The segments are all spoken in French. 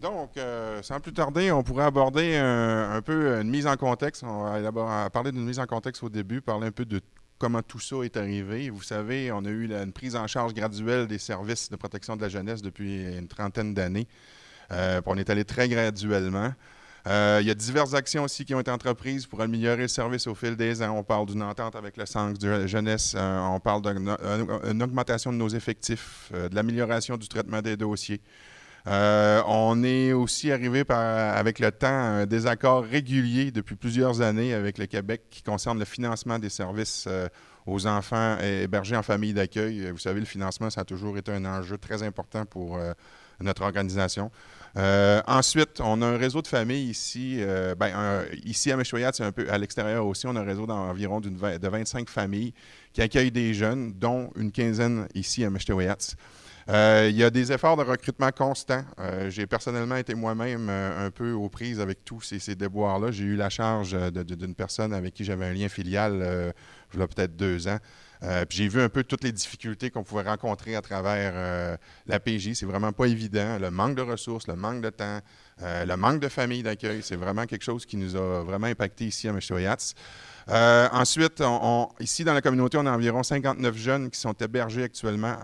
Donc, sans plus tarder, on pourrait aborder un peu une mise en contexte. On va parler d'une mise en contexte au début, parler un peu de comment tout ça est arrivé. Vous savez, on a eu une prise en charge graduelle des services de protection de la jeunesse depuis une trentaine d'années. Puis on est allé très graduellement. Il y a diverses actions aussi qui ont été entreprises pour améliorer le service au fil des ans. On parle d'une entente avec le Centre de la jeunesse, on parle d'une augmentation de nos effectifs, de l'amélioration du traitement des dossiers. On est aussi arrivé avec le temps à un désaccord régulier depuis plusieurs années avec le Québec qui concerne le financement des services aux enfants hébergés en famille d'accueil. Vous savez, le financement, ça a toujours été un enjeu très important pour notre organisation. Ensuite, on a un réseau de familles ici. Ici à Meshwayat, c'est un peu à l'extérieur aussi. On a un réseau d'environ de 25 familles qui accueillent des jeunes, dont une quinzaine ici à Meshwayat. Il y a des efforts de recrutement constants. J'ai personnellement été moi-même un peu aux prises avec tous ces déboires-là. J'ai eu la charge d'une personne avec qui j'avais un lien filial il y a peut-être 2 ans. Puis j'ai vu un peu toutes les difficultés qu'on pouvait rencontrer à travers la PJ. C'est vraiment pas évident. Le manque de ressources, le manque de temps, le manque de familles d'accueil, c'est vraiment quelque chose qui nous a vraiment impacté ici à Meshwayat. Ensuite, ici dans la communauté, on a environ 59 jeunes qui sont hébergés actuellement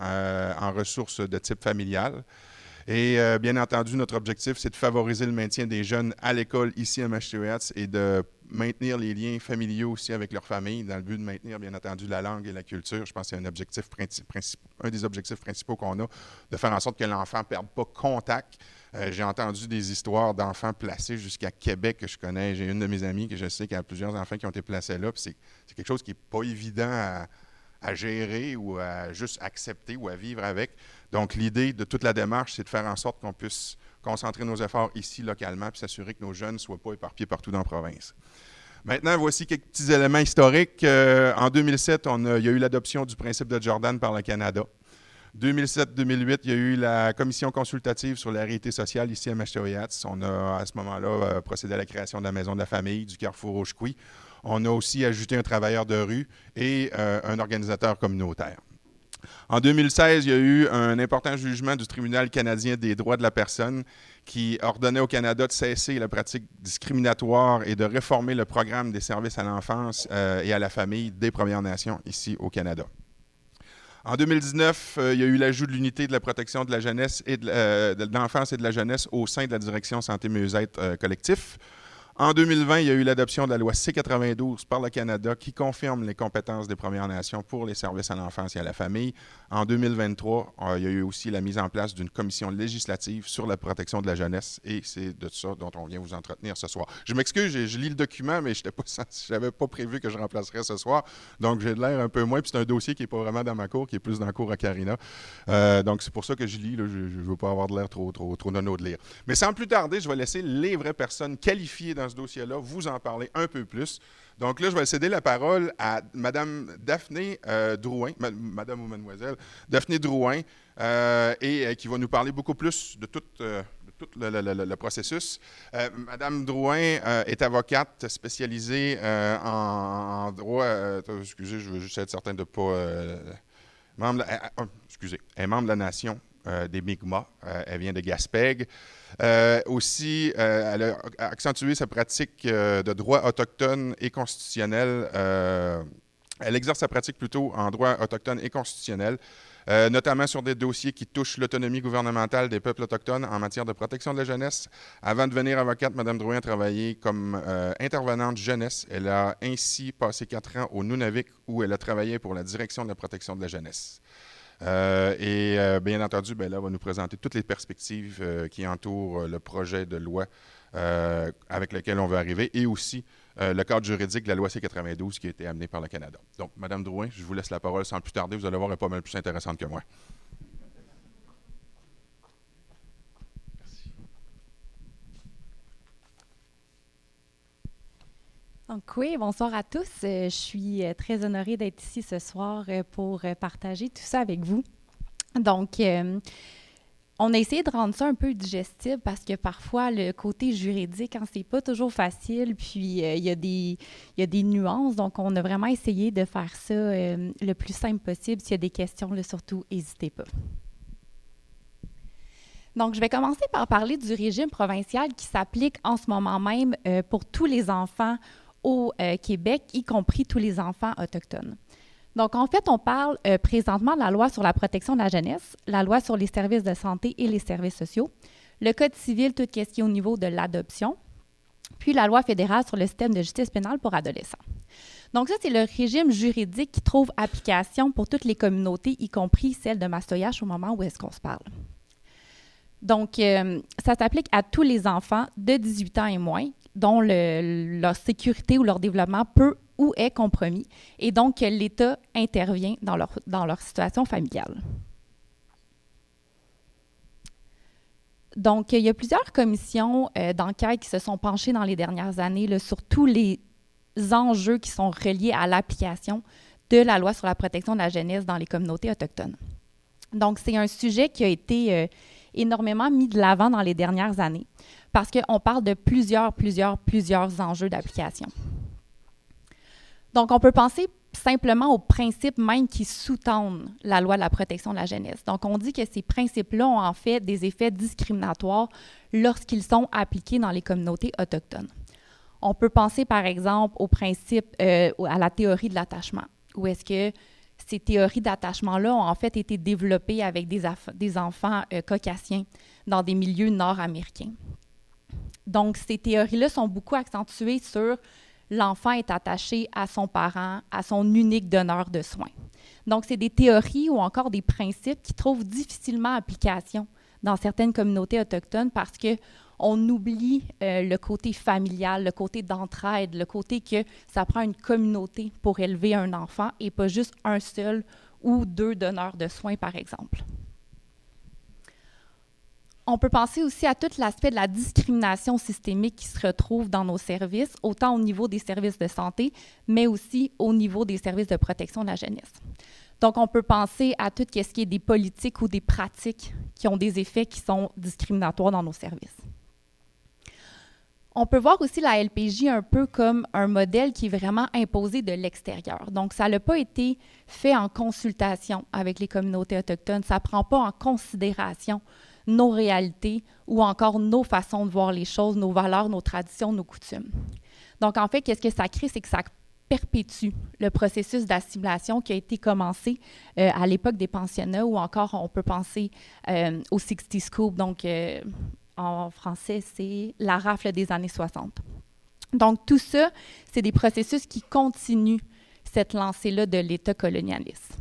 en ressources de type familial. Et bien entendu, notre objectif, c'est de favoriser le maintien des jeunes à l'école ici à Meshwayat et de maintenir les liens familiaux aussi avec leur famille dans le but de maintenir, bien entendu, la langue et la culture. Je pense que c'est un des objectifs principaux qu'on a, de faire en sorte que l'enfant ne perde pas contact. J'ai entendu des histoires d'enfants placés jusqu'à Québec que je connais. J'ai une de mes amies que je sais qui a plusieurs enfants qui ont été placés là. Puis c'est quelque chose qui n'est pas évident à gérer ou à juste accepter ou à vivre avec. Donc, l'idée de toute la démarche, c'est de faire en sorte qu'on puisse concentrer nos efforts ici, localement, puis s'assurer que nos jeunes ne soient pas éparpillés partout dans la province. Maintenant, voici quelques petits éléments historiques. En 2007, il y a eu l'adoption du principe de Jordan par le Canada. 2007-2008, il y a eu la commission consultative sur la réalité sociale ici à Meshwayat. On a, à ce moment-là, procédé à la création de la Maison de la famille, du Carrefour au Chicoui. On a aussi ajouté un travailleur de rue et un organisateur communautaire. En 2016, il y a eu un important jugement du Tribunal canadien des droits de la personne qui ordonnait au Canada de cesser la pratique discriminatoire et de réformer le programme des services à l'enfance et à la famille des Premières Nations ici au Canada. En 2019, il y a eu l'ajout de l'unité de la protection de la jeunesse et de l'enfance et de la jeunesse au sein de la direction santé mieux-être collectif. En 2020, il y a eu l'adoption de la loi C-92 par le Canada qui confirme les compétences des Premières Nations pour les services à l'enfance et à la famille. En 2023, il y a eu aussi la mise en place d'une commission législative sur la protection de la jeunesse et c'est de ça dont on vient vous entretenir ce soir. Je m'excuse, je lis le document, mais je n'avais pas prévu que je remplacerais ce soir, donc j'ai de l'air un peu moins. Puis c'est un dossier qui n'est pas vraiment dans ma cour, qui est plus dans la cour à Karina. Donc c'est pour ça que je lis, là, je ne veux pas avoir de l'air trop nono de lire. Mais sans plus tarder, je vais laisser les vraies personnes qualifiées dans ce dossier-là, vous en parler un peu plus. Donc là, je vais céder la parole à Mme Daphné Drouin, Madame ou Mademoiselle Daphné Drouin, qui va nous parler beaucoup plus de tout le processus. Madame Drouin est avocate spécialisée en droit. Excusez, je veux juste être certain de ne pas. Elle est membre de la Nation des Mi'kmaq. Elle vient de Gaspé. Aussi, elle a accentué sa pratique de droit autochtone et constitutionnel. Elle exerce sa pratique plutôt en droit autochtone et constitutionnel, notamment sur des dossiers qui touchent l'autonomie gouvernementale des peuples autochtones en matière de protection de la jeunesse. Avant de devenir avocate, Mme Drouin a travaillé comme intervenante jeunesse. Elle a ainsi passé 4 ans au Nunavik où elle a travaillé pour la direction de la protection de la jeunesse. Bien entendu, là, elle va nous présenter toutes les perspectives qui entourent le projet de loi avec lequel on veut arriver et aussi le cadre juridique de la loi C-92 qui a été amenée par le Canada. Donc, Mme Drouin, je vous laisse la parole sans plus tarder. Vous allez voir, elle est pas mal plus intéressante que moi. Donc oui, bonsoir à tous. Je suis très honorée d'être ici ce soir pour partager tout ça avec vous. Donc, on a essayé de rendre ça un peu digestible parce que parfois, le côté juridique, c'est pas toujours facile, puis il y a des nuances. Donc, on a vraiment essayé de faire ça le plus simple possible. S'il y a des questions, là, surtout, n'hésitez pas. Donc, je vais commencer par parler du régime provincial qui s'applique en ce moment même pour tous les enfants au Québec, y compris tous les enfants autochtones. Donc, en fait, on parle présentement de la loi sur la protection de la jeunesse, la loi sur les services de santé et les services sociaux, le Code civil, tout ce qui est au niveau de l'adoption, puis la loi fédérale sur le système de justice pénale pour adolescents. Donc ça, c'est le régime juridique qui trouve application pour toutes les communautés, y compris celle de Mastoyache au moment où est-ce qu'on se parle. Donc, ça s'applique à tous les enfants de 18 ans et moins, dont leur sécurité ou leur développement peut ou est compromis, et donc que l'État intervient dans leur situation familiale. Donc, il y a plusieurs commissions d'enquête qui se sont penchées dans les dernières années là, sur tous les enjeux qui sont reliés à l'application de la loi sur la protection de la jeunesse dans les communautés autochtones. Donc, c'est un sujet qui a été énormément mis de l'avant dans les dernières années parce qu'on parle de plusieurs enjeux d'application. Donc, on peut penser simplement aux principes même qui sous-tendent la loi de la protection de la jeunesse. Donc, on dit que ces principes-là ont en fait des effets discriminatoires lorsqu'ils sont appliqués dans les communautés autochtones. On peut penser, par exemple, au principe, à la théorie de l'attachement, où est-ce que ces théories d'attachement-là ont en fait été développées avec des enfants caucasiens dans des milieux nord-américains. Donc, ces théories-là sont beaucoup accentuées sur l'enfant est attaché à son parent, à son unique donneur de soins. Donc, c'est des théories ou encore des principes qui trouvent difficilement application dans certaines communautés autochtones parce qu'on oublie le côté familial, le côté d'entraide, le côté que ça prend une communauté pour élever un enfant et pas juste un seul ou deux donneurs de soins, par exemple. On peut penser aussi à tout l'aspect de la discrimination systémique qui se retrouve dans nos services, autant au niveau des services de santé, mais aussi au niveau des services de protection de la jeunesse. Donc, on peut penser à tout ce qui est des politiques ou des pratiques qui ont des effets qui sont discriminatoires dans nos services. On peut voir aussi la LPJ un peu comme un modèle qui est vraiment imposé de l'extérieur. Donc, ça n'a pas été fait en consultation avec les communautés autochtones. Ça ne prend pas en considération nos réalités ou encore nos façons de voir les choses, nos valeurs, nos traditions, nos coutumes. Donc, en fait, qu'est-ce que ça crée? C'est que ça perpétue le processus d'assimilation qui a été commencé à l'époque des pensionnats ou encore, on peut penser au 60 Scoop, donc en français, c'est la rafle des années 60. Donc, tout ça, c'est des processus qui continuent cette lancée-là de l'État colonialiste.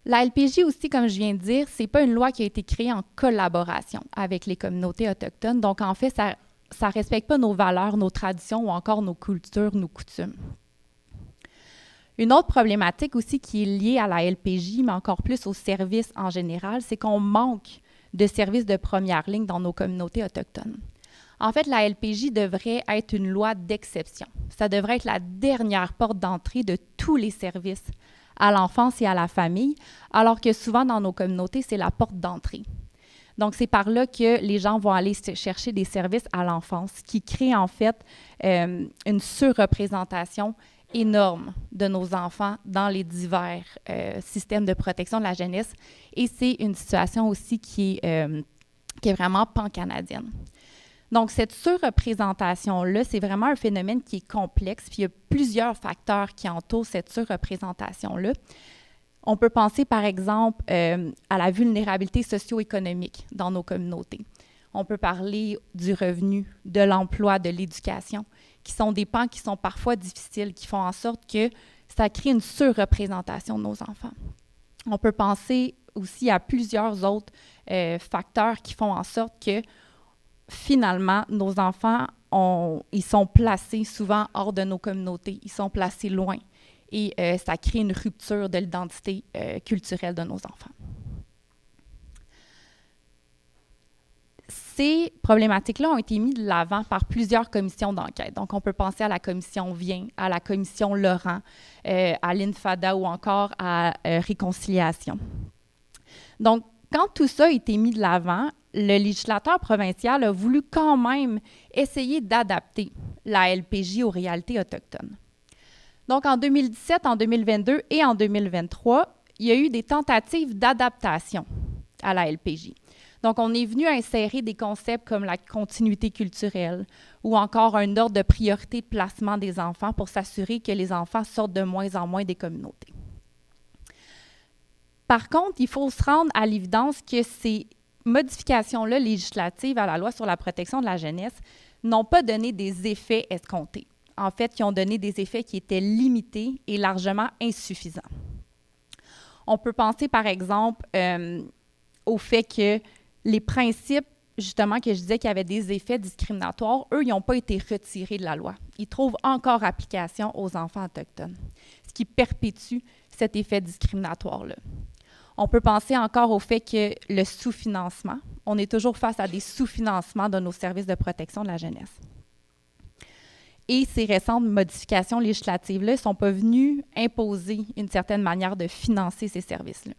La LPJ aussi, comme je viens de dire, ce n'est pas une loi qui a été créée en collaboration avec les communautés autochtones. Donc, en fait, ça ne respecte pas nos valeurs, nos traditions ou encore nos cultures, nos coutumes. Une autre problématique aussi qui est liée à la LPJ, mais encore plus aux services en général, c'est qu'on manque de services de première ligne dans nos communautés autochtones. En fait, la LPJ devrait être une loi d'exception. Ça devrait être la dernière porte d'entrée de tous les services à l'enfance et à la famille, alors que souvent dans nos communautés, c'est la porte d'entrée. Donc, c'est par là que les gens vont aller chercher des services à l'enfance, qui crée en fait une surreprésentation énorme de nos enfants dans les divers systèmes de protection de la jeunesse. Et c'est une situation aussi qui est vraiment pan-canadienne. Donc, cette surreprésentation-là, c'est vraiment un phénomène qui est complexe, puis il y a plusieurs facteurs qui entourent cette surreprésentation-là. On peut penser, par exemple, à la vulnérabilité socio-économique dans nos communautés. On peut parler du revenu, de l'emploi, de l'éducation, qui sont des pans qui sont parfois difficiles, qui font en sorte que ça crée une surreprésentation de nos enfants. On peut penser aussi à plusieurs autres facteurs qui font en sorte que finalement, nos enfants, ils sont placés souvent hors de nos communautés, ils sont placés loin et ça crée une rupture de l'identité culturelle de nos enfants. Ces problématiques-là ont été mises de l'avant par plusieurs commissions d'enquête. Donc, on peut penser à la commission Vien, à la commission Laurent, à l'INFADA ou encore à Réconciliation. Donc, quand tout ça a été mis de l'avant, le législateur provincial a voulu quand même essayer d'adapter la LPJ aux réalités autochtones. Donc, en 2017, en 2022 et en 2023, il y a eu des tentatives d'adaptation à la LPJ. Donc, on est venu insérer des concepts comme la continuité culturelle ou encore un ordre de priorité de placement des enfants pour s'assurer que les enfants sortent de moins en moins des communautés. Par contre, il faut se rendre à l'évidence que ces modifications-là législatives à la loi sur la protection de la jeunesse n'ont pas donné des effets escomptés. En fait, ils ont donné des effets qui étaient limités et largement insuffisants. On peut penser, par exemple, au fait que les principes, justement, que je disais qu'il y avait des effets discriminatoires, eux, ils n'ont pas été retirés de la loi. Ils trouvent encore application aux enfants autochtones, ce qui perpétue cet effet discriminatoire-là. On peut penser encore au fait que le sous-financement, on est toujours face à des sous-financements de nos services de protection de la jeunesse. Et ces récentes modifications législatives-là ne sont pas venues imposer une certaine manière de financer ces services-là.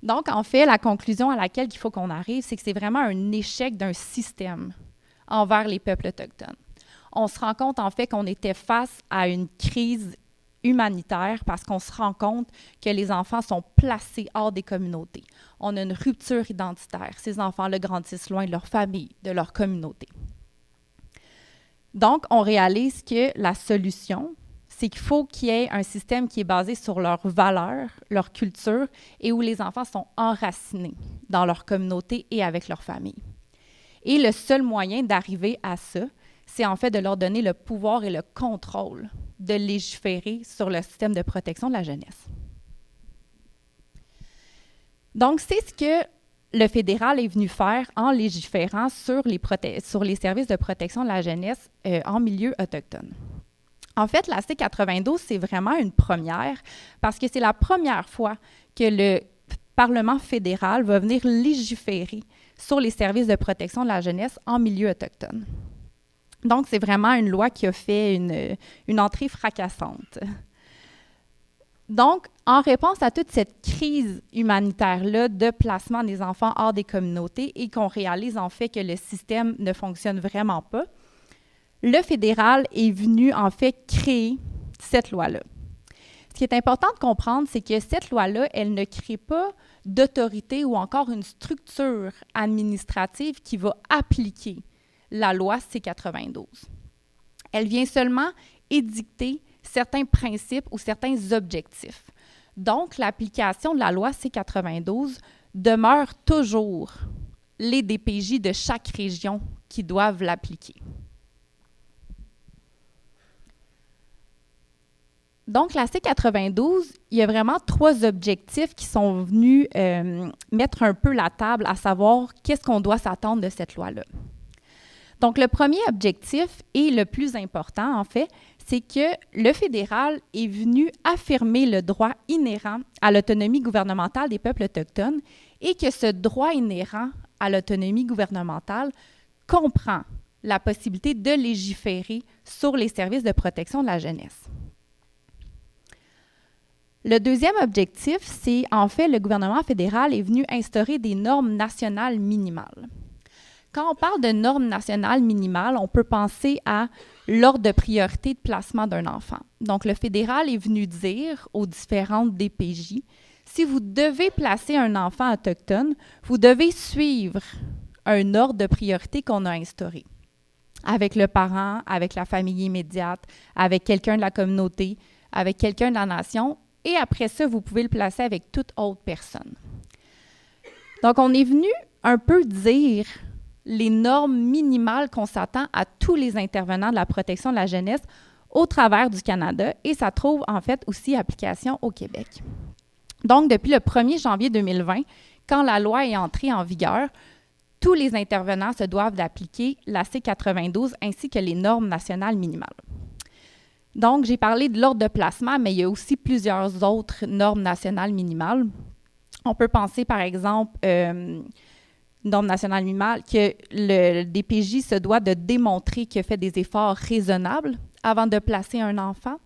Donc, en fait, la conclusion à laquelle il faut qu'on arrive, c'est que c'est vraiment un échec d'un système envers les peuples autochtones. On se rend compte, en fait, qu'on était face à une crise humanitaire parce qu'on se rend compte que les enfants sont placés hors des communautés. On a une rupture identitaire. Ces enfants-là grandissent loin de leur famille, de leur communauté. Donc, on réalise que la solution, c'est qu'il faut qu'il y ait un système qui est basé sur leurs valeurs, leur culture, et où les enfants sont enracinés dans leur communauté et avec leur famille. Et le seul moyen d'arriver à ça, c'est en fait de leur donner le pouvoir et le contrôle de légiférer sur le système de protection de la jeunesse. Donc, c'est ce que le fédéral est venu faire en légiférant sur les services de protection de la jeunesse en milieu autochtone. En fait, la C92, c'est vraiment une première parce que c'est la première fois que le Parlement fédéral va venir légiférer sur les services de protection de la jeunesse en milieu autochtone. Donc, c'est vraiment une loi qui a fait une entrée fracassante. Donc, en réponse à toute cette crise humanitaire-là de placement des enfants hors des communautés et qu'on réalise en fait que le système ne fonctionne vraiment pas, le fédéral est venu en fait créer cette loi-là. Ce qui est important de comprendre, c'est que cette loi-là, elle ne crée pas d'autorité ou encore une structure administrative qui va appliquer la loi C92. Elle vient seulement édicter certains principes ou certains objectifs. Donc, l'application de la loi C92 demeure toujours les DPJ de chaque région qui doivent l'appliquer. Donc, la C92, il y a vraiment 3 objectifs qui sont venus mettre un peu la table, à savoir qu'est-ce qu'on doit s'attendre de cette loi-là. Donc, le premier objectif et le plus important, en fait, c'est que le fédéral est venu affirmer le droit inhérent à l'autonomie gouvernementale des peuples autochtones et que ce droit inhérent à l'autonomie gouvernementale comprend la possibilité de légiférer sur les services de protection de la jeunesse. Le deuxième objectif, c'est en fait le gouvernement fédéral est venu instaurer des normes nationales minimales. Quand on parle de normes nationales minimales, on peut penser à l'ordre de priorité de placement d'un enfant. Donc, le fédéral est venu dire aux différentes DPJ, si vous devez placer un enfant autochtone, vous devez suivre un ordre de priorité qu'on a instauré, avec le parent, avec la famille immédiate, avec quelqu'un de la communauté, avec quelqu'un de la nation, et après ça, vous pouvez le placer avec toute autre personne. Donc, on est venu un peu dire les normes minimales qu'on s'attend à tous les intervenants de la protection de la jeunesse au travers du Canada et ça trouve en fait aussi application au Québec. Donc, depuis le 1er janvier 2020, quand la loi est entrée en vigueur, tous les intervenants se doivent d'appliquer la C92 ainsi que les normes nationales minimales. Donc, j'ai parlé de l'ordre de placement, mais il y a aussi plusieurs autres normes nationales minimales. On peut penser, par exemple, norme nationale minimale, que le DPJ se doit de démontrer qu'il a fait des efforts raisonnables avant de placer un enfant.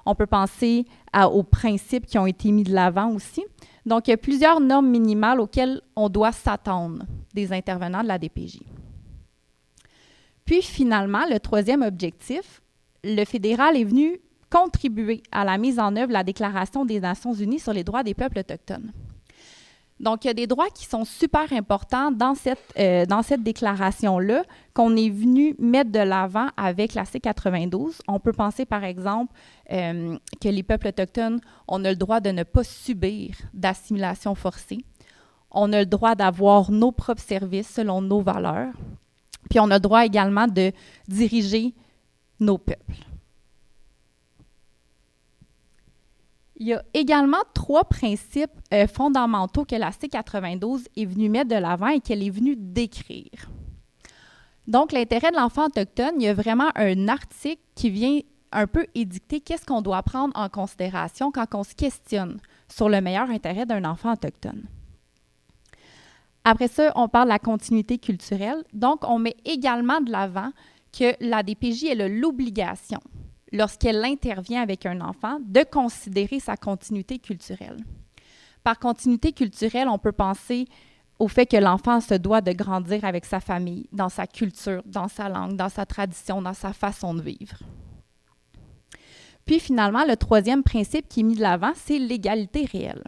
On peut penser aux principes qui ont été mis de l'avant aussi. Donc, il y a plusieurs normes minimales auxquelles on doit s'attendre des intervenants de la DPJ. Puis, finalement, le troisième objectif, le fédéral est venu contribuer à la mise en œuvre de la Déclaration des Nations unies sur les droits des peuples autochtones. Donc, il y a des droits qui sont super importants dans cette déclaration-là qu'on est venu mettre de l'avant avec la C92. On peut penser, par exemple, que les peuples autochtones, on a le droit de ne pas subir d'assimilation forcée. On a le droit d'avoir nos propres services selon nos valeurs. Puis, on a le droit également de diriger nos peuples. Il y a également 3 principes fondamentaux que la C92 est venue mettre de l'avant et qu'elle est venue décrire. Donc, l'intérêt de l'enfant autochtone, il y a vraiment un article qui vient un peu édicter qu'est-ce qu'on doit prendre en considération quand on se questionne sur le meilleur intérêt d'un enfant autochtone. Après ça, on parle de la continuité culturelle. Donc, on met également de l'avant que la DPJ, elle a l'obligation, lorsqu'elle intervient avec un enfant, de considérer sa continuité culturelle. Par continuité culturelle, on peut penser au fait que l'enfant se doit de grandir avec sa famille, dans sa culture, dans sa langue, dans sa tradition, dans sa façon de vivre. Puis finalement, le 3e principe qui est mis de l'avant, c'est l'égalité réelle.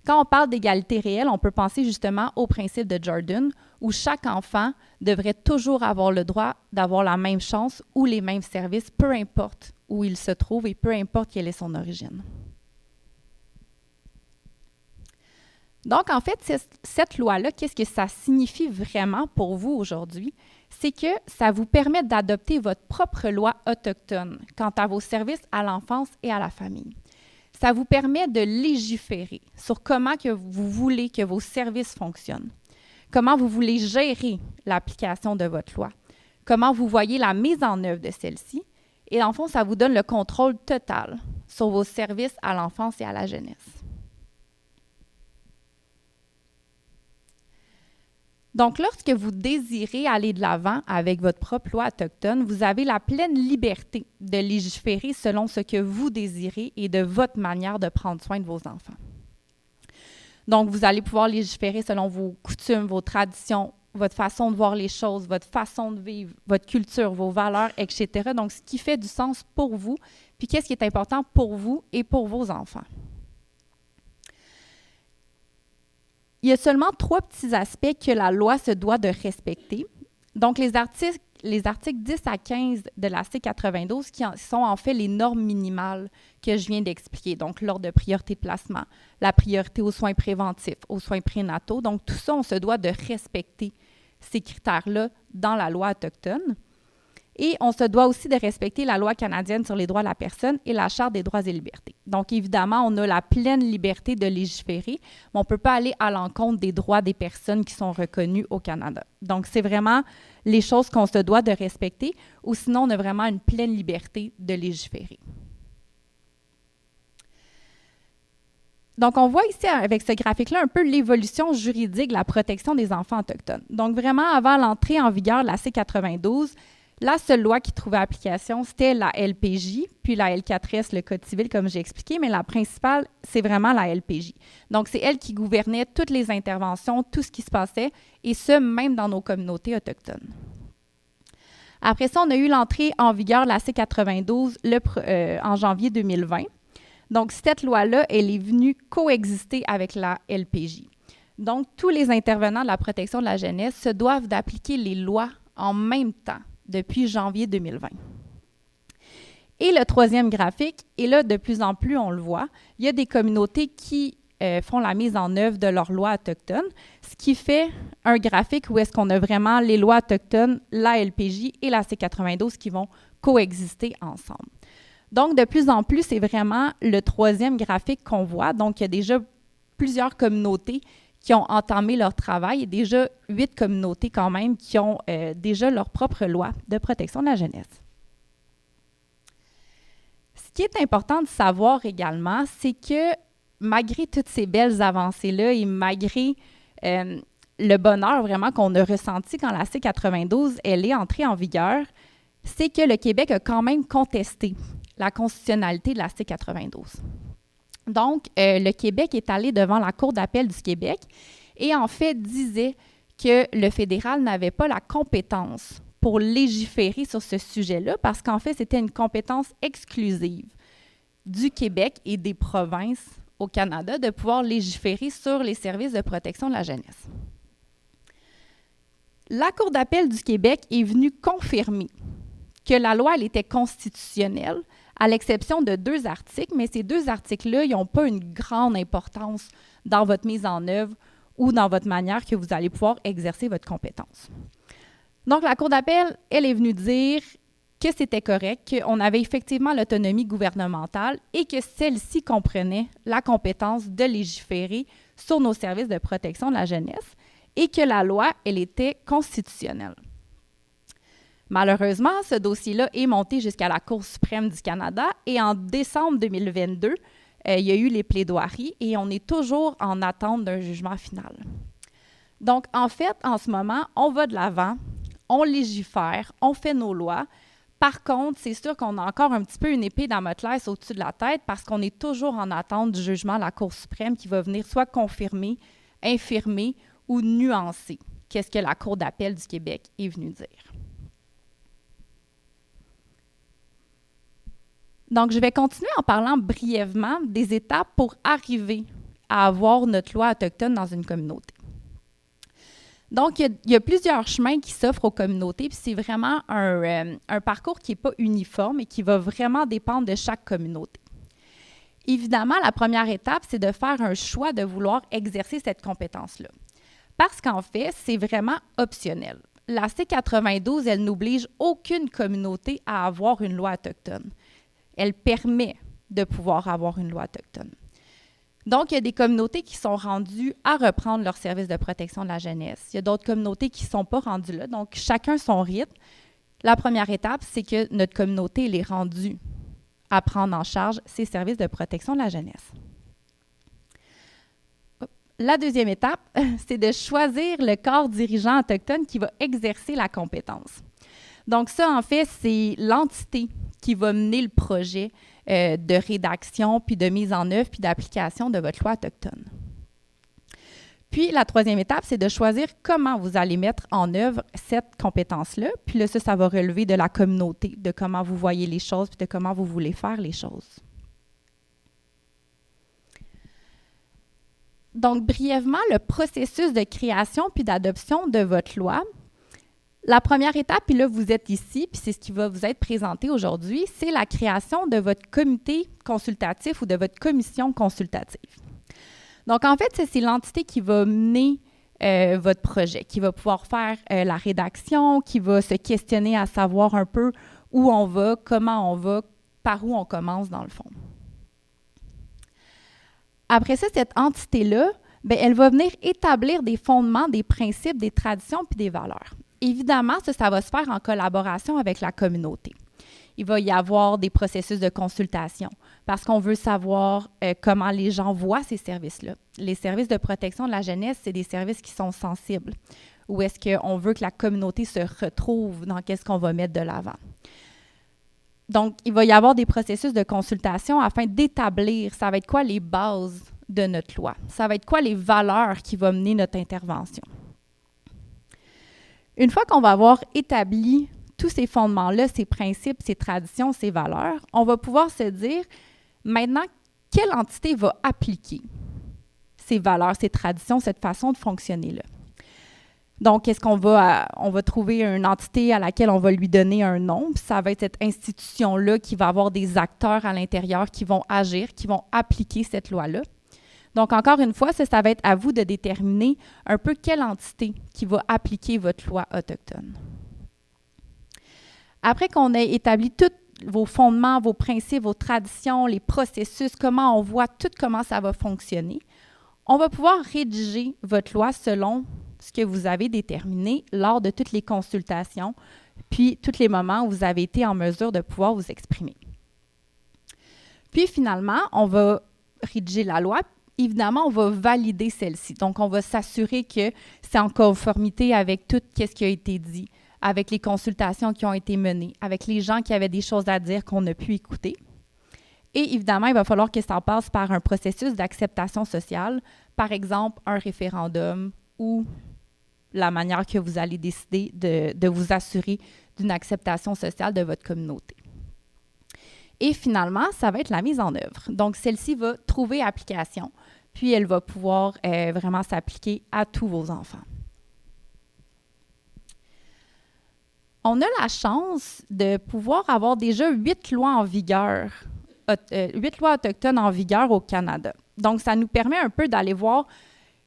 Quand on parle d'égalité réelle, on peut penser justement au principe de Jordan, où chaque enfant devrait toujours avoir le droit d'avoir la même chance ou les mêmes services, peu importe où il se trouve et peu importe quelle est son origine. Donc, en fait, cette loi-là, qu'est-ce que ça signifie vraiment pour vous aujourd'hui? C'est que ça vous permet d'adopter votre propre loi autochtone quant à vos services à l'enfance et à la famille. Ça vous permet de légiférer sur comment que vous voulez que vos services fonctionnent, comment vous voulez gérer l'application de votre loi, comment vous voyez la mise en œuvre de celle-ci. Et dans le fond, ça vous donne le contrôle total sur vos services à l'enfance et à la jeunesse. Donc, lorsque vous désirez aller de l'avant avec votre propre loi autochtone, vous avez la pleine liberté de légiférer selon ce que vous désirez et de votre manière de prendre soin de vos enfants. Donc, vous allez pouvoir légiférer selon vos coutumes, vos traditions, votre façon de voir les choses, votre façon de vivre, votre culture, vos valeurs, etc. Donc, ce qui fait du sens pour vous, puis qu'est-ce qui est important pour vous et pour vos enfants. Il y a seulement 3 petits aspects que la loi se doit de respecter. Donc, les articles 10 à 15 de la C92 qui sont en fait les normes minimales que je viens d'expliquer. Donc, l'ordre de priorité de placement, la priorité aux soins préventifs, aux soins prénataux. Donc, tout ça, on se doit de respecter ces critères-là dans la loi autochtone. Et on se doit aussi de respecter la loi canadienne sur les droits de la personne et la Charte des droits et libertés. Donc, évidemment, on a la pleine liberté de légiférer, mais on ne peut pas aller à l'encontre des droits des personnes qui sont reconnues au Canada. Donc, c'est vraiment les choses qu'on se doit de respecter, ou sinon, on a vraiment une pleine liberté de légiférer. Donc, on voit ici, avec ce graphique-là, un peu l'évolution juridique de la protection des enfants autochtones. Donc, vraiment, avant l'entrée en vigueur de la C92, la seule loi qui trouvait application, c'était la LPJ, puis la L4S, le Code civil, comme j'ai expliqué, mais la principale, c'est vraiment la LPJ. Donc, c'est elle qui gouvernait toutes les interventions, tout ce qui se passait, et ce, même dans nos communautés autochtones. Après ça, on a eu l'entrée en vigueur de la C92 en janvier 2020. Donc, cette loi-là, elle est venue coexister avec la LPJ. Donc, tous les intervenants de la protection de la jeunesse se doivent d'appliquer les lois en même temps depuis janvier 2020. Et le 3e graphique, et là, de plus en plus, on le voit, il y a des communautés qui font la mise en œuvre de leurs lois autochtones, ce qui fait un graphique où est-ce qu'on a vraiment les lois autochtones, la LPJ et la C92 qui vont coexister ensemble. Donc, de plus en plus, c'est vraiment le 3e graphique qu'on voit. Donc, il y a déjà plusieurs communautés qui ont entamé leur travail et déjà 8 communautés quand même qui ont déjà leur propre loi de protection de la jeunesse. Ce qui est important de savoir également, c'est que malgré toutes ces belles avancées-là et malgré le bonheur vraiment qu'on a ressenti quand la C92 elle est entrée en vigueur, c'est que le Québec a quand même contesté la constitutionnalité de la C92. Donc, le Québec est allé devant la Cour d'appel du Québec et en fait disait que le fédéral n'avait pas la compétence pour légiférer sur ce sujet-là parce qu'en fait, c'était une compétence exclusive du Québec et des provinces au Canada de pouvoir légiférer sur les services de protection de la jeunesse. La Cour d'appel du Québec est venue confirmer que la loi elle était constitutionnelle, à l'exception de 2 articles, mais ces 2 articles-là, ils n'ont pas une grande importance dans votre mise en œuvre ou dans votre manière que vous allez pouvoir exercer votre compétence. Donc, la Cour d'appel, elle est venue dire que c'était correct, qu'on avait effectivement l'autonomie gouvernementale et que celle-ci comprenait la compétence de légiférer sur nos services de protection de la jeunesse et que la loi, elle était constitutionnelle. Malheureusement, ce dossier-là est monté jusqu'à la Cour suprême du Canada et en décembre 2022, il y a eu les plaidoiries et on est toujours en attente d'un jugement final. Donc, en fait, en ce moment, on va de l'avant, on légifère, on fait nos lois. Par contre, c'est sûr qu'on a encore un petit peu une épée dans notre laisse au-dessus de la tête parce qu'on est toujours en attente du jugement de la Cour suprême qui va venir soit confirmer, infirmer ou nuancer qu'est-ce que la Cour d'appel du Québec est venue dire. Donc, je vais continuer en parlant brièvement des étapes pour arriver à avoir notre loi autochtone dans une communauté. Donc, il y a plusieurs chemins qui s'offrent aux communautés, puis c'est vraiment un parcours qui n'est pas uniforme et qui va vraiment dépendre de chaque communauté. Évidemment, la première étape, c'est de faire un choix de vouloir exercer cette compétence-là. Parce qu'en fait, c'est vraiment optionnel. La C92, elle n'oblige aucune communauté à avoir une loi autochtone. Elle permet de pouvoir avoir une loi autochtone. Donc, il y a des communautés qui sont rendues à reprendre leur service de protection de la jeunesse. Il y a d'autres communautés qui ne sont pas rendues là. Donc, chacun son rythme. La première étape, c'est que notre communauté elle est rendue à prendre en charge ses services de protection de la jeunesse. La deuxième étape, c'est de choisir le corps dirigeant autochtone qui va exercer la compétence. Donc ça, en fait, c'est l'entité qui va mener le projet de rédaction, puis de mise en œuvre, puis d'application de votre loi autochtone. Puis la troisième étape, c'est de choisir comment vous allez mettre en œuvre cette compétence-là. Puis là, ça va relever de la communauté, de comment vous voyez les choses, puis de comment vous voulez faire les choses. Donc, brièvement, le processus de création puis d'adoption de votre loi. La première étape, puis là, vous êtes ici, puis c'est ce qui va vous être présenté aujourd'hui, c'est la création de votre comité consultatif ou de votre commission consultative. Donc, en fait, c'est l'entité qui va mener votre projet, qui va pouvoir faire la rédaction, qui va se questionner à savoir un peu où on va, comment on va, par où on commence dans le fond. Après ça, cette entité-là, bien, elle va venir établir des fondements, des principes, des traditions puis des valeurs. Évidemment, ça va se faire en collaboration avec la communauté. Il va y avoir des processus de consultation parce qu'on veut savoir comment les gens voient ces services-là. Les services de protection de la jeunesse, c'est des services qui sont sensibles. Ou est-ce qu'on veut que la communauté se retrouve dans qu'est-ce qu'on va mettre de l'avant? Donc, il va y avoir des processus de consultation afin d'établir, ça va être quoi les bases de notre loi? Ça va être quoi les valeurs qui vont mener notre intervention? Une fois qu'on va avoir établi tous ces fondements-là, ces principes, ces traditions, ces valeurs, on va pouvoir se dire, maintenant, quelle entité va appliquer ces valeurs, ces traditions, cette façon de fonctionner-là? Donc, est-ce qu'on va trouver une entité à laquelle on va lui donner un nom? Puis ça va être cette institution-là qui va avoir des acteurs à l'intérieur qui vont agir, qui vont appliquer cette loi-là. Donc, encore une fois, ça va être à vous de déterminer un peu quelle entité qui va appliquer votre loi autochtone. Après qu'on ait établi tous vos fondements, vos principes, vos traditions, les processus, comment on voit tout comment ça va fonctionner, on va pouvoir rédiger votre loi selon ce que vous avez déterminé lors de toutes les consultations, puis tous les moments où vous avez été en mesure de pouvoir vous exprimer. Puis finalement, on va rédiger la loi. Évidemment, on va valider celle-ci. Donc, on va s'assurer que c'est en conformité avec tout ce qui a été dit, avec les consultations qui ont été menées, avec les gens qui avaient des choses à dire qu'on a pu écouter. Et évidemment, il va falloir que ça passe par un processus d'acceptation sociale, par exemple un référendum ou la manière que vous allez décider de vous assurer d'une acceptation sociale de votre communauté. Et finalement, ça va être la mise en œuvre. Donc, celle-ci va trouver application, puis elle va pouvoir vraiment s'appliquer à tous vos enfants. On a la chance de pouvoir avoir déjà 8 lois en vigueur, 8 lois autochtones en vigueur au Canada. Donc, ça nous permet un peu d'aller voir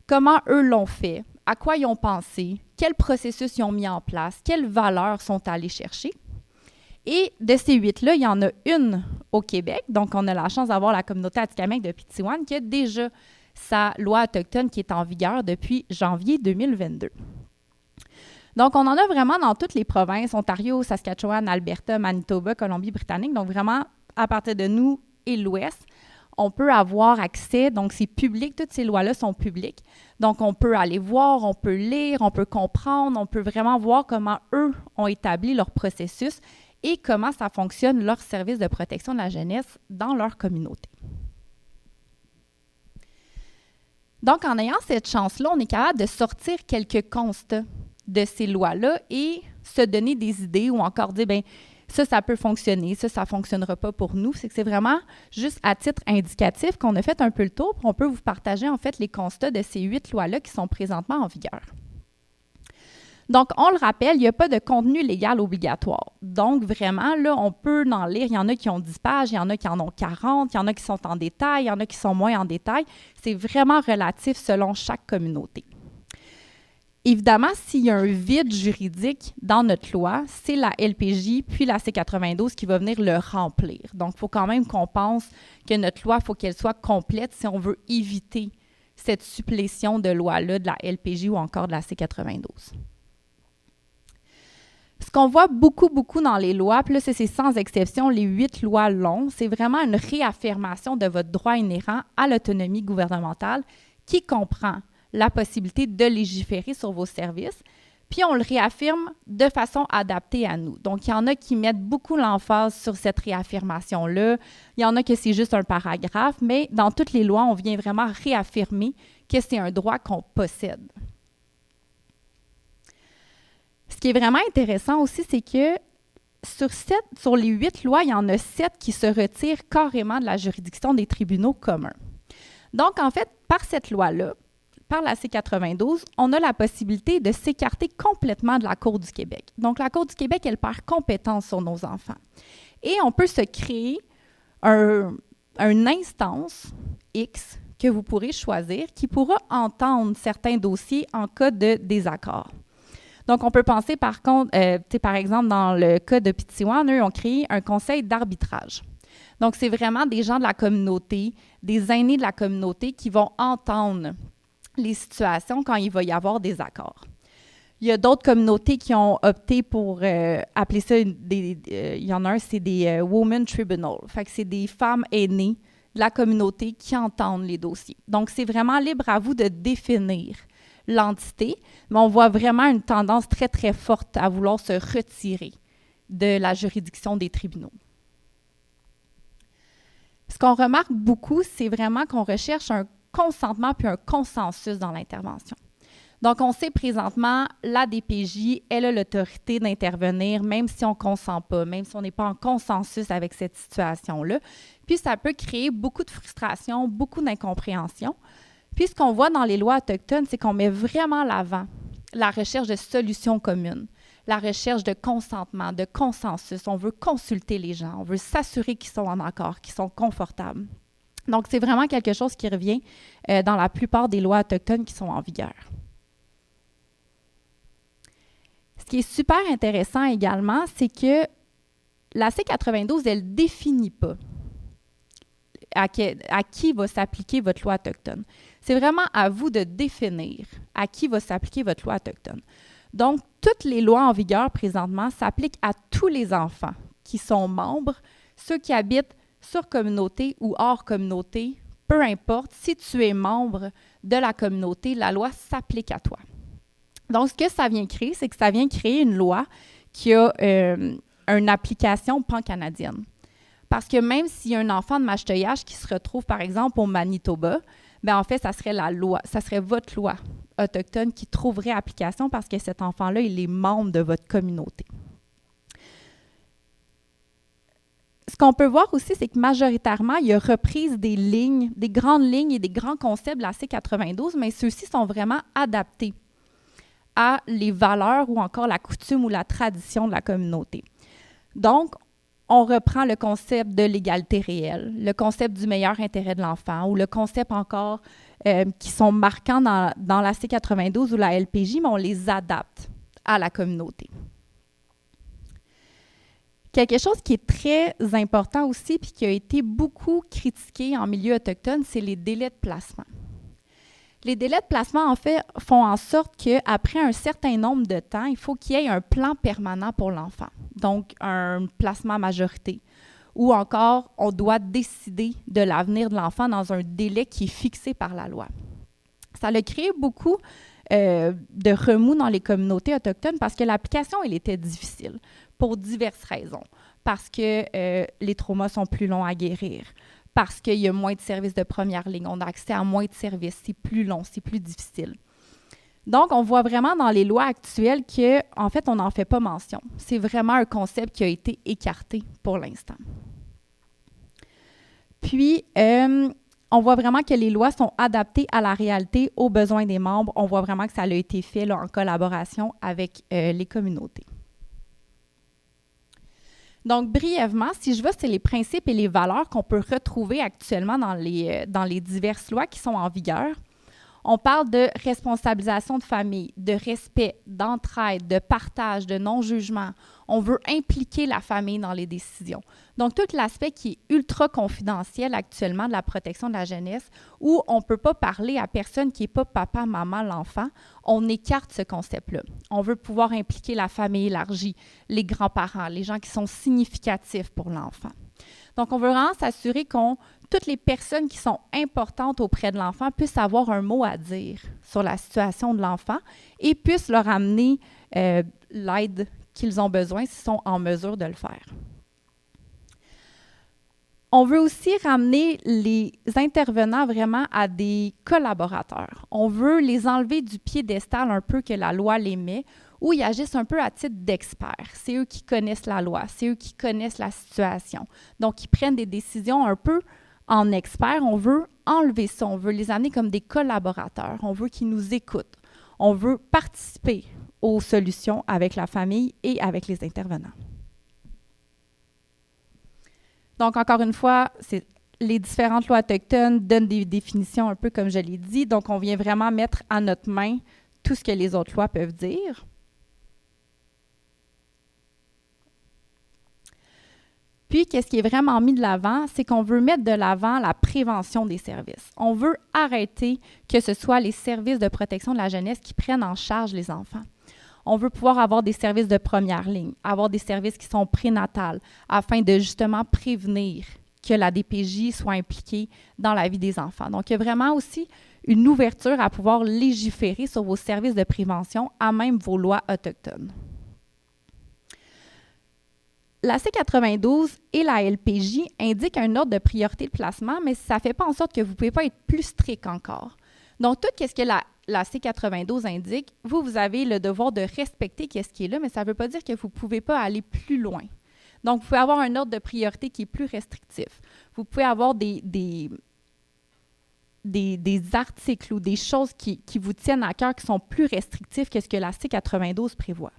comment eux l'ont fait, à quoi ils ont pensé, quel processus ils ont mis en place, quelles valeurs sont allés chercher. Et de ces 8-là, il y en a une au Québec. Donc, on a la chance d'avoir la communauté Atikamekw de Pitiwan qui a déjà sa loi autochtone qui est en vigueur depuis janvier 2022. Donc, on en a vraiment dans toutes les provinces, Ontario, Saskatchewan, Alberta, Manitoba, Colombie-Britannique. Donc, vraiment, à partir de nous et l'Ouest, on peut avoir accès, donc c'est public, toutes ces lois-là sont publiques. Donc, on peut aller voir, on peut lire, on peut comprendre, on peut vraiment voir comment eux ont établi leur processus et comment ça fonctionne, leur service de protection de la jeunesse dans leur communauté. Donc, en ayant cette chance-là, on est capable de sortir quelques constats de ces lois-là et se donner des idées ou encore dire, bien, ça peut fonctionner, ça ne fonctionnera pas pour nous. C'est vraiment juste à titre indicatif qu'on a fait un peu le tour, puis on peut vous partager en fait les constats de ces 8 lois-là qui sont présentement en vigueur. Donc, on le rappelle, il n'y a pas de contenu légal obligatoire. Donc, vraiment, là, on peut en lire. Il y en a qui ont 10 pages, il y en a qui en ont 40, il y en a qui sont en détail, il y en a qui sont moins en détail. C'est vraiment relatif selon chaque communauté. Évidemment, s'il y a un vide juridique dans notre loi, c'est la LPJ puis la C92 qui va venir le remplir. Donc, il faut quand même qu'on pense que notre loi, il faut qu'elle soit complète si on veut éviter cette supplétion de loi-là de la LPJ ou encore de la C92. Ce qu'on voit beaucoup dans les lois, puis là, c'est sans exception les 8 lois longues, c'est vraiment une réaffirmation de votre droit inhérent à l'autonomie gouvernementale qui comprend la possibilité de légiférer sur vos services, puis on le réaffirme de façon adaptée à nous. Donc, il y en a qui mettent beaucoup l'emphase sur cette réaffirmation-là. Il y en a que c'est juste un paragraphe, mais dans toutes les lois, on vient vraiment réaffirmer que c'est un droit qu'on possède. Ce qui est vraiment intéressant aussi, c'est que sur les 8 lois, il y en a 7 qui se retirent carrément de la juridiction des tribunaux communs. Donc, en fait, par cette loi-là, par la C92, on a la possibilité de s'écarter complètement de la Cour du Québec. Donc, la Cour du Québec, elle perd compétence sur nos enfants. Et on peut se créer une instance X que vous pourrez choisir qui pourra entendre certains dossiers en cas de désaccord. Donc, on peut penser par contre, par exemple, dans le cas de Pitiwan, eux ont créé un conseil d'arbitrage. Donc, c'est vraiment des gens de la communauté, des aînés de la communauté qui vont entendre les situations quand il va y avoir des accords. Il y a d'autres communautés qui ont opté pour appeler ça, il y en a un, c'est des Women Tribunal. Fait que c'est des femmes aînées de la communauté qui entendent les dossiers. Donc, c'est vraiment libre à vous de définir l'entité, mais on voit vraiment une tendance très, très forte à vouloir se retirer de la juridiction des tribunaux. Ce qu'on remarque beaucoup, c'est vraiment qu'on recherche un consentement puis un consensus dans l'intervention. Donc, on sait présentement, la DPJ, elle a l'autorité d'intervenir même si on ne consent pas, même si on n'est pas en consensus avec cette situation-là. Puis, ça peut créer beaucoup de frustration, beaucoup d'incompréhension. Puis, ce qu'on voit dans les lois autochtones, c'est qu'on met vraiment l'avant la recherche de solutions communes, la recherche de consentement, de consensus. On veut consulter les gens, on veut s'assurer qu'ils sont en accord, qu'ils sont confortables. Donc, c'est vraiment quelque chose qui revient dans la plupart des lois autochtones qui sont en vigueur. Ce qui est super intéressant également, c'est que la C92, elle ne définit pas à qui va s'appliquer votre loi autochtone. C'est vraiment à vous de définir à qui va s'appliquer votre loi autochtone. Donc, toutes les lois en vigueur présentement s'appliquent à tous les enfants qui sont membres, ceux qui habitent sur communauté ou hors communauté, peu importe, si tu es membre de la communauté, la loi s'applique à toi. Donc, ce que ça vient créer, c'est que ça vient créer une loi qui a une application pan-canadienne. Parce que même s'il y a un enfant de Macheteuillage qui se retrouve, par exemple, au Manitoba, bien, en fait, ça serait la loi, ça serait votre loi autochtone qui trouverait application parce que cet enfant-là, il est membre de votre communauté. Ce qu'on peut voir aussi, c'est que majoritairement, il y a reprise des lignes, des grandes lignes et des grands concepts de la C92, mais ceux-ci sont vraiment adaptés à les valeurs ou encore la coutume ou la tradition de la communauté. Donc, on reprend le concept de l'égalité réelle, le concept du meilleur intérêt de l'enfant ou le concept encore qui sont marquants dans la C92 ou la LPJ, mais on les adapte à la communauté. Quelque chose qui est très important aussi puis qui a été beaucoup critiqué en milieu autochtone, c'est les délais de placement. Les délais de placement, en fait, font en sorte qu'après un certain nombre de temps, il faut qu'il y ait un plan permanent pour l'enfant, donc un placement à majorité. Ou encore, on doit décider de l'avenir de l'enfant dans un délai qui est fixé par la loi. Ça a créé beaucoup de remous dans les communautés autochtones parce que l'application, elle était difficile pour diverses raisons. Parce que les traumas sont plus longs à guérir, parce qu'il y a moins de services de première ligne, on a accès à moins de services, c'est plus long, c'est plus difficile. Donc, on voit vraiment dans les lois actuelles qu'en fait, on n'en fait pas mention. C'est vraiment un concept qui a été écarté pour l'instant. Puis, on voit vraiment que les lois sont adaptées à la réalité, aux besoins des membres. On voit vraiment que ça a été fait là, en collaboration avec les communautés. Donc, brièvement, si je veux, c'est les principes et les valeurs qu'on peut retrouver actuellement dans les diverses lois qui sont en vigueur. On parle de responsabilisation de famille, de respect, d'entraide, de partage, de non-jugement. On veut impliquer la famille dans les décisions. Donc, tout l'aspect qui est ultra confidentiel actuellement de la protection de la jeunesse, où on ne peut pas parler à personne qui n'est pas papa, maman, l'enfant, on écarte ce concept-là. On veut pouvoir impliquer la famille élargie, les grands-parents, les gens qui sont significatifs pour l'enfant. Donc, on veut vraiment s'assurer toutes les personnes qui sont importantes auprès de l'enfant puissent avoir un mot à dire sur la situation de l'enfant et puissent leur amener l'aide qu'ils ont besoin s'ils sont en mesure de le faire. On veut aussi ramener les intervenants vraiment à des collaborateurs. On veut les enlever du piédestal un peu que la loi les met, où ils agissent un peu à titre d'experts. C'est eux qui connaissent la loi, c'est eux qui connaissent la situation. Donc, ils prennent des décisions un peu en experts. On veut enlever ça, on veut les amener comme des collaborateurs, on veut qu'ils nous écoutent, on veut participer aux solutions avec la famille et avec les intervenants. Donc, encore une fois, les différentes lois autochtones donnent des définitions un peu comme je l'ai dit. Donc, on vient vraiment mettre à notre main tout ce que les autres lois peuvent dire. Puis, qu'est-ce qui est vraiment mis de l'avant, c'est qu'on veut mettre de l'avant la prévention des services. On veut arrêter que ce soit les services de protection de la jeunesse qui prennent en charge les enfants. On veut pouvoir avoir des services de première ligne, avoir des services qui sont prénatales, afin de justement prévenir que la DPJ soit impliquée dans la vie des enfants. Donc, il y a vraiment aussi une ouverture à pouvoir légiférer sur vos services de prévention, à même vos lois autochtones. La C92 et la LPJ indiquent un ordre de priorité de placement, mais ça ne fait pas en sorte que vous ne pouvez pas être plus strict encore. Donc, tout ce que la C92 indique, vous avez le devoir de respecter ce qui est là, mais ça ne veut pas dire que vous ne pouvez pas aller plus loin. Donc, vous pouvez avoir un ordre de priorité qui est plus restrictif. Vous pouvez avoir des articles ou des choses qui vous tiennent à cœur qui sont plus restrictifs que ce que la C92 prévoit.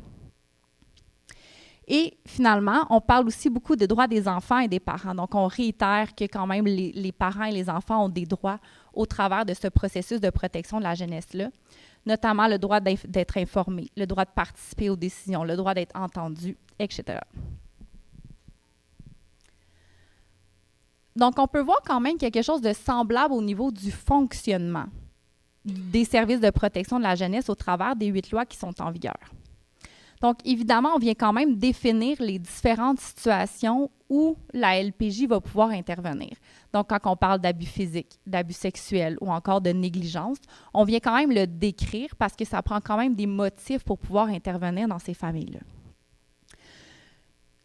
Et finalement, on parle aussi beaucoup des droits des enfants et des parents. Donc, on réitère que quand même les parents et les enfants ont des droits au travers de ce processus de protection de la jeunesse-là, notamment le droit d'être informé, le droit de participer aux décisions, le droit d'être entendu, etc. Donc, on peut voir quand même quelque chose de semblable au niveau du fonctionnement des services de protection de la jeunesse au travers des 8 lois qui sont en vigueur. Donc, évidemment, on vient quand même définir les différentes situations où la LPJ va pouvoir intervenir. Donc, quand on parle d'abus physiques, d'abus sexuels ou encore de négligence, on vient quand même le décrire parce que ça prend quand même des motifs pour pouvoir intervenir dans ces familles-là.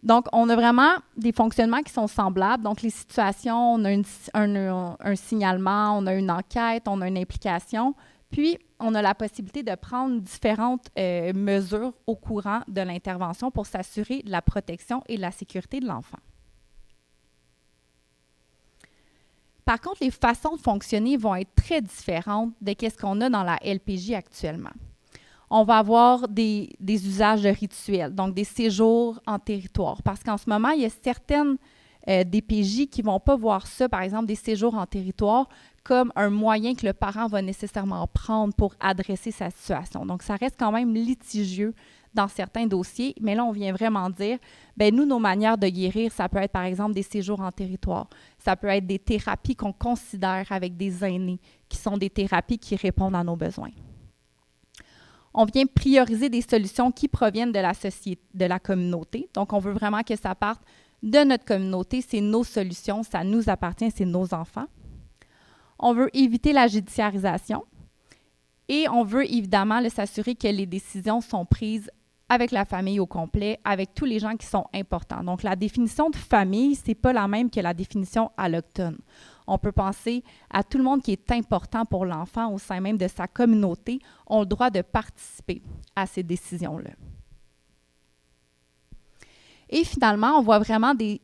Donc, on a vraiment des fonctionnements qui sont semblables. Donc, les situations, on a un signalement, on a une enquête, on a une implication. Puis, on a la possibilité de prendre différentes mesures au courant de l'intervention pour s'assurer de la protection et de la sécurité de l'enfant. Par contre, les façons de fonctionner vont être très différentes de ce qu'on a dans la LPJ actuellement. On va avoir des usages de rituels, donc des séjours en territoire, parce qu'en ce moment, il y a certaines DPJ qui ne vont pas voir ça, par exemple, des séjours en territoire, comme un moyen que le parent va nécessairement prendre pour adresser sa situation. Donc, ça reste quand même litigieux dans certains dossiers, mais là, on vient vraiment dire, bien, nous, nos manières de guérir, ça peut être, par exemple, des séjours en territoire. Ça peut être des thérapies qu'on considère avec des aînés, qui sont des thérapies qui répondent à nos besoins. On vient prioriser des solutions qui proviennent de la société, de la communauté. Donc, on veut vraiment que ça parte de notre communauté. C'est nos solutions, ça nous appartient, c'est nos enfants. On veut éviter la judiciarisation et on veut évidemment s'assurer que les décisions sont prises avec la famille au complet, avec tous les gens qui sont importants. Donc, la définition de famille, ce n'est pas la même que la définition alloctone. On peut penser à tout le monde qui est important pour l'enfant au sein même de sa communauté, ont le droit de participer à ces décisions-là. Et finalement, on voit vraiment des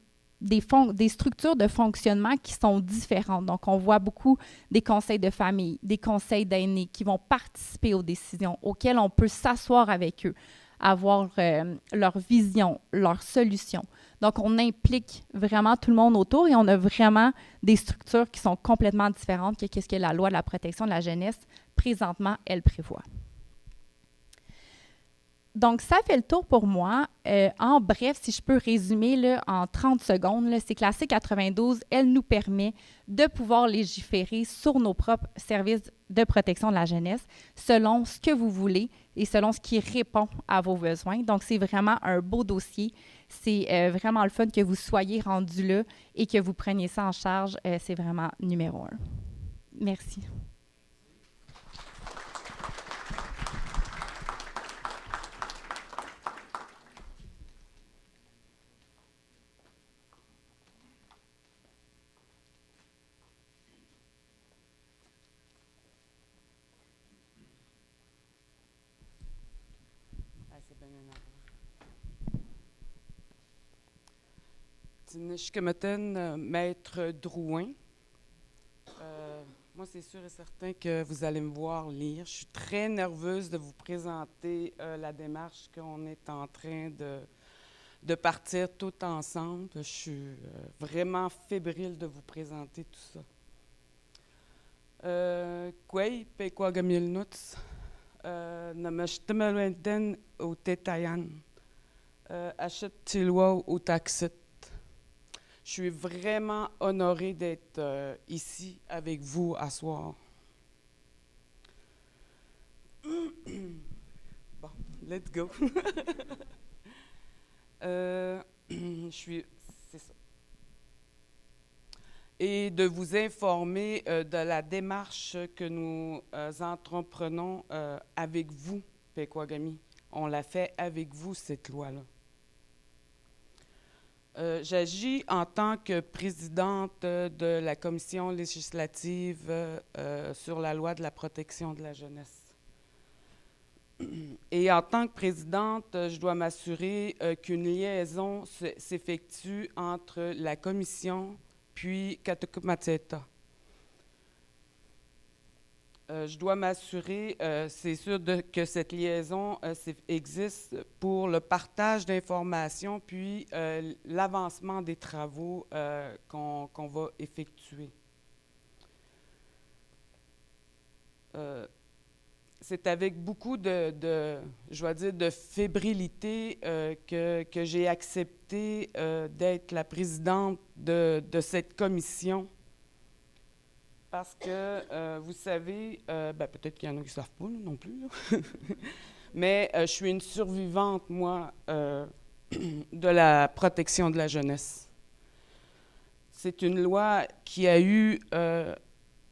structures de fonctionnement qui sont différentes. Donc, on voit beaucoup des conseils de famille, des conseils d'aînés qui vont participer aux décisions, auxquelles on peut s'asseoir avec eux, avoir leur vision, leurs solutions. Donc, on implique vraiment tout le monde autour et on a vraiment des structures qui sont complètement différentes que ce que la loi de la protection de la jeunesse, présentement, elle prévoit. Donc, ça fait le tour pour moi. En bref, si je peux résumer là, en 30 secondes, là, c'est que la C92, elle nous permet de pouvoir légiférer sur nos propres services de protection de la jeunesse selon ce que vous voulez et selon ce qui répond à vos besoins. Donc, c'est vraiment un beau dossier. C'est vraiment le fun que vous soyez rendu là et que vous preniez ça en charge. C'est vraiment numéro 1. Merci. Dinishkemeten, Maître Drouin. Moi, c'est sûr et certain que vous allez me voir lire. Je suis très nerveuse de vous présenter la démarche qu'on est en train de partir tout ensemble. Je suis vraiment fébrile de vous présenter tout ça. Kwei, Pequagamilnuts, Namashtamalwenten au Tetayan, Achet Tilwa au Taxit. Je suis vraiment honorée d'être ici avec vous à soir. Bon, let's go. C'est ça. Et de vous informer de la démarche que nous entreprenons avec vous, Pequagami. On l'a fait avec vous, cette loi-là. J'agis en tant que présidente de la commission législative sur la loi de la protection de la jeunesse. Et en tant que présidente, je dois m'assurer qu'une liaison s'effectue entre la commission puis Katukumateta. Je dois m'assurer, c'est sûr, que cette liaison existe pour le partage d'informations puis l'avancement des travaux qu'on va effectuer. C'est avec beaucoup je vais dire, de fébrilité que j'ai accepté d'être la présidente de cette commission. Parce que, vous savez, peut-être qu'il y en a qui ne savent pas non plus, là. Mais je suis une survivante, moi, de la protection de la jeunesse. C'est une loi qui a eu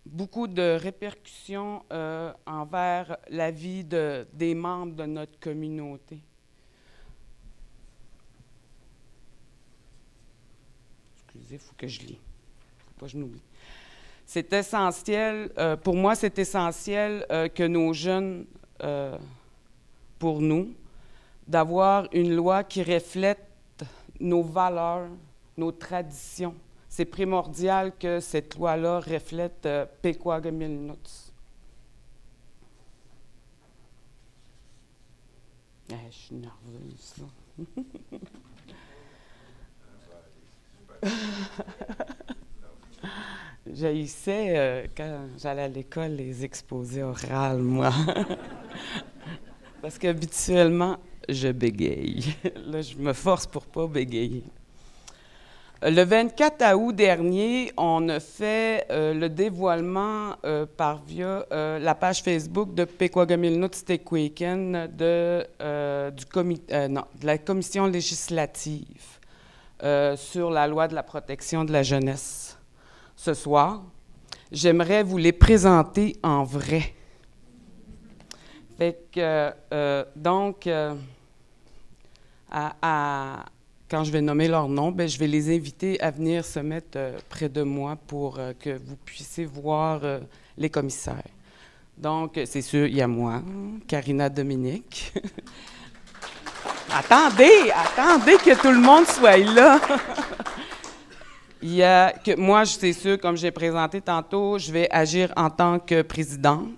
beaucoup de répercussions envers la vie des membres de notre communauté. Excusez, il faut que je lis. Il ne faut pas que je m'oublie. C'est essentiel, pour moi, c'est essentiel que nos jeunes, pour nous, d'avoir une loi qui reflète nos valeurs, nos traditions. c'est primordial que cette loi-là reflète Pequawamilnuts. Je suis nerveuse, là. J'haïssais, quand j'allais à l'école, les exposés orales, moi. Parce qu'habituellement, je bégaye. Là, je me force pour pas bégayer. Le 24 août dernier, on a fait le dévoilement via la page Facebook de Pequawamilnuts-Tequaken de la commission législative sur la loi de la protection de la jeunesse. Ce soir, j'aimerais vous les présenter en vrai. Fait que, quand je vais nommer leur nom, je vais les inviter à venir se mettre près de moi pour que vous puissiez voir les commissaires. Donc, c'est sûr, il y a moi, Karina Dominique. Attendez que tout le monde soit là. Il y a que moi, c'est sûr, comme j'ai présenté tantôt, je vais agir en tant que présidente.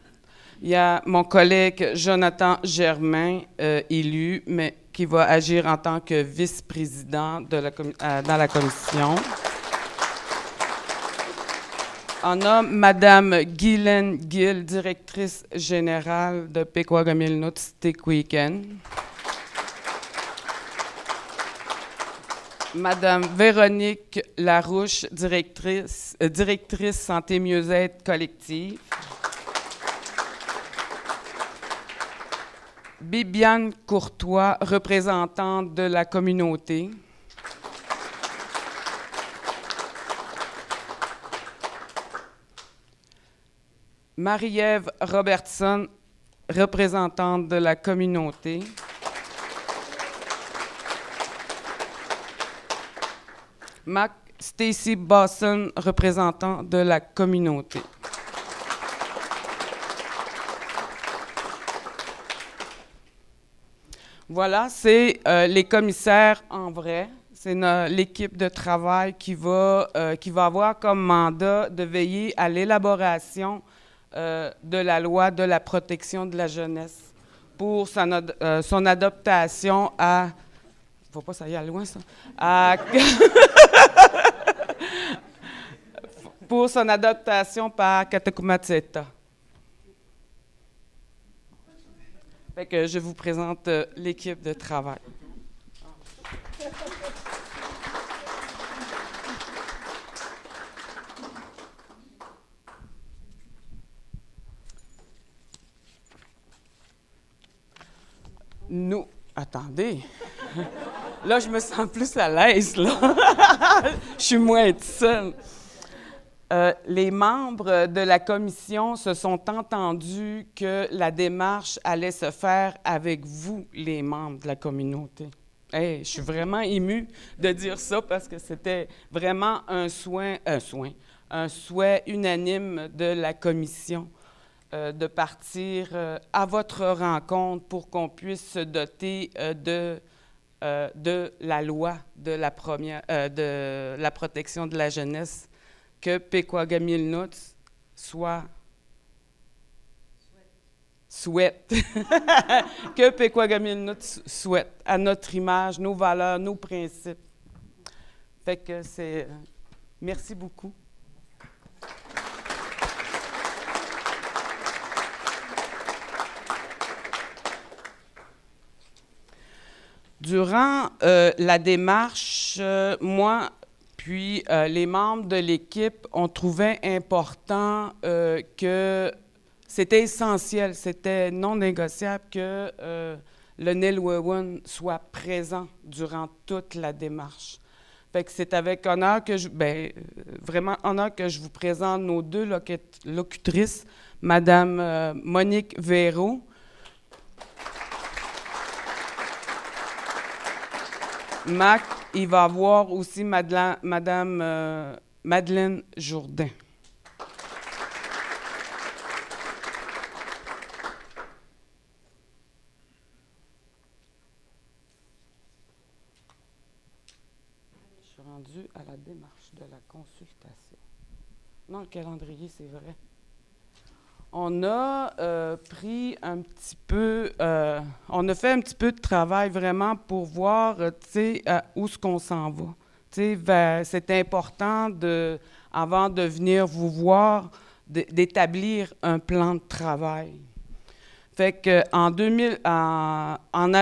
Il y a mon collègue Jonathan Germain, élu, mais qui va agir en tant que vice-président dans la commission. On a Mme Guylaine Gill, directrice générale de Pequawamilnuts-Tequaken. Mme Véronique Larouche, directrice santé mieux-être collective. Bibiane Courtois, représentante de la communauté. Marie-Ève Robertson, représentante de la communauté. Mac Stacy Bosson, représentant de la communauté. Voilà, c'est les commissaires en vrai. C'est l'équipe de travail qui va avoir comme mandat de veiller à l'élaboration de la loi de la protection de la jeunesse pour son adaptation à... Faut pas ça y aller loin, ça. Pour son adaptation par Catacumatseta. Fait que je vous présente l'équipe de travail. Nous, attendez. Là, je me sens plus à l'aise, là. Je suis moins toute seule. Les membres de la commission se sont entendus que la démarche allait se faire avec vous, les membres de la communauté. Hey, je suis vraiment émue de dire ça parce que c'était vraiment un souhait unanime de la commission de partir à votre rencontre pour qu'on puisse se doter de la loi de la protection de la jeunesse, que Pequawamilnuts souhaite que Pequawamilnuts souhaite à notre image, nos valeurs, nos principes. Fait que c'est... merci beaucoup. Durant la démarche, moi, puis les membres de l'équipe, on trouvait important que c'était essentiel, c'était non négociable que le Nilwewen soit présent durant toute la démarche. Fait que c'est avec honneur que vraiment honneur que je vous présente nos deux locutrices, Madame Monique Véraud. Mac, il va avoir aussi Madame Madeleine Jourdain. Sur rendu à la démarche de la consultation. Non, le calendrier, c'est vrai. On a pris un petit peu, on a fait un petit peu de travail vraiment pour voir, tu sais, où est-ce qu'on s'en va. Tu sais, c'est important, avant de venir vous voir, d'établir un plan de travail. Fait que en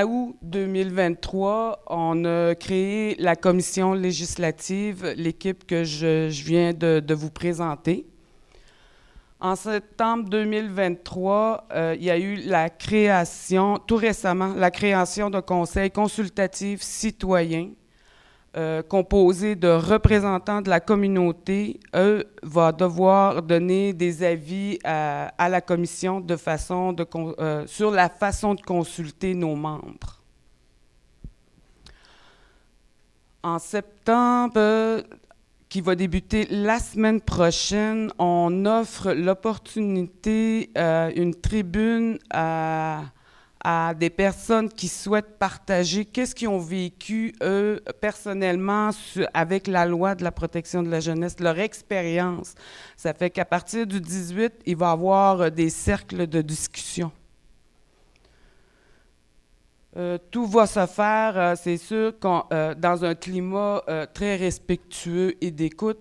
août 2023, on a créé la commission législative, l'équipe que je viens de vous présenter. En septembre 2023, il y a eu tout récemment, la création d'un conseil consultatif citoyen composé de représentants de la communauté. Eux vont devoir donner des avis à la commission sur la façon de consulter nos membres. En septembre, qui va débuter la semaine prochaine, on offre l'opportunité, une tribune à des personnes qui souhaitent partager qu'est-ce qu'ils ont vécu, eux, personnellement, avec la loi de la protection de la jeunesse, leur expérience. Ça fait qu'à partir du 18, il va y avoir des cercles de discussion. Tout va se faire, c'est sûr, dans un climat très respectueux et d'écoute.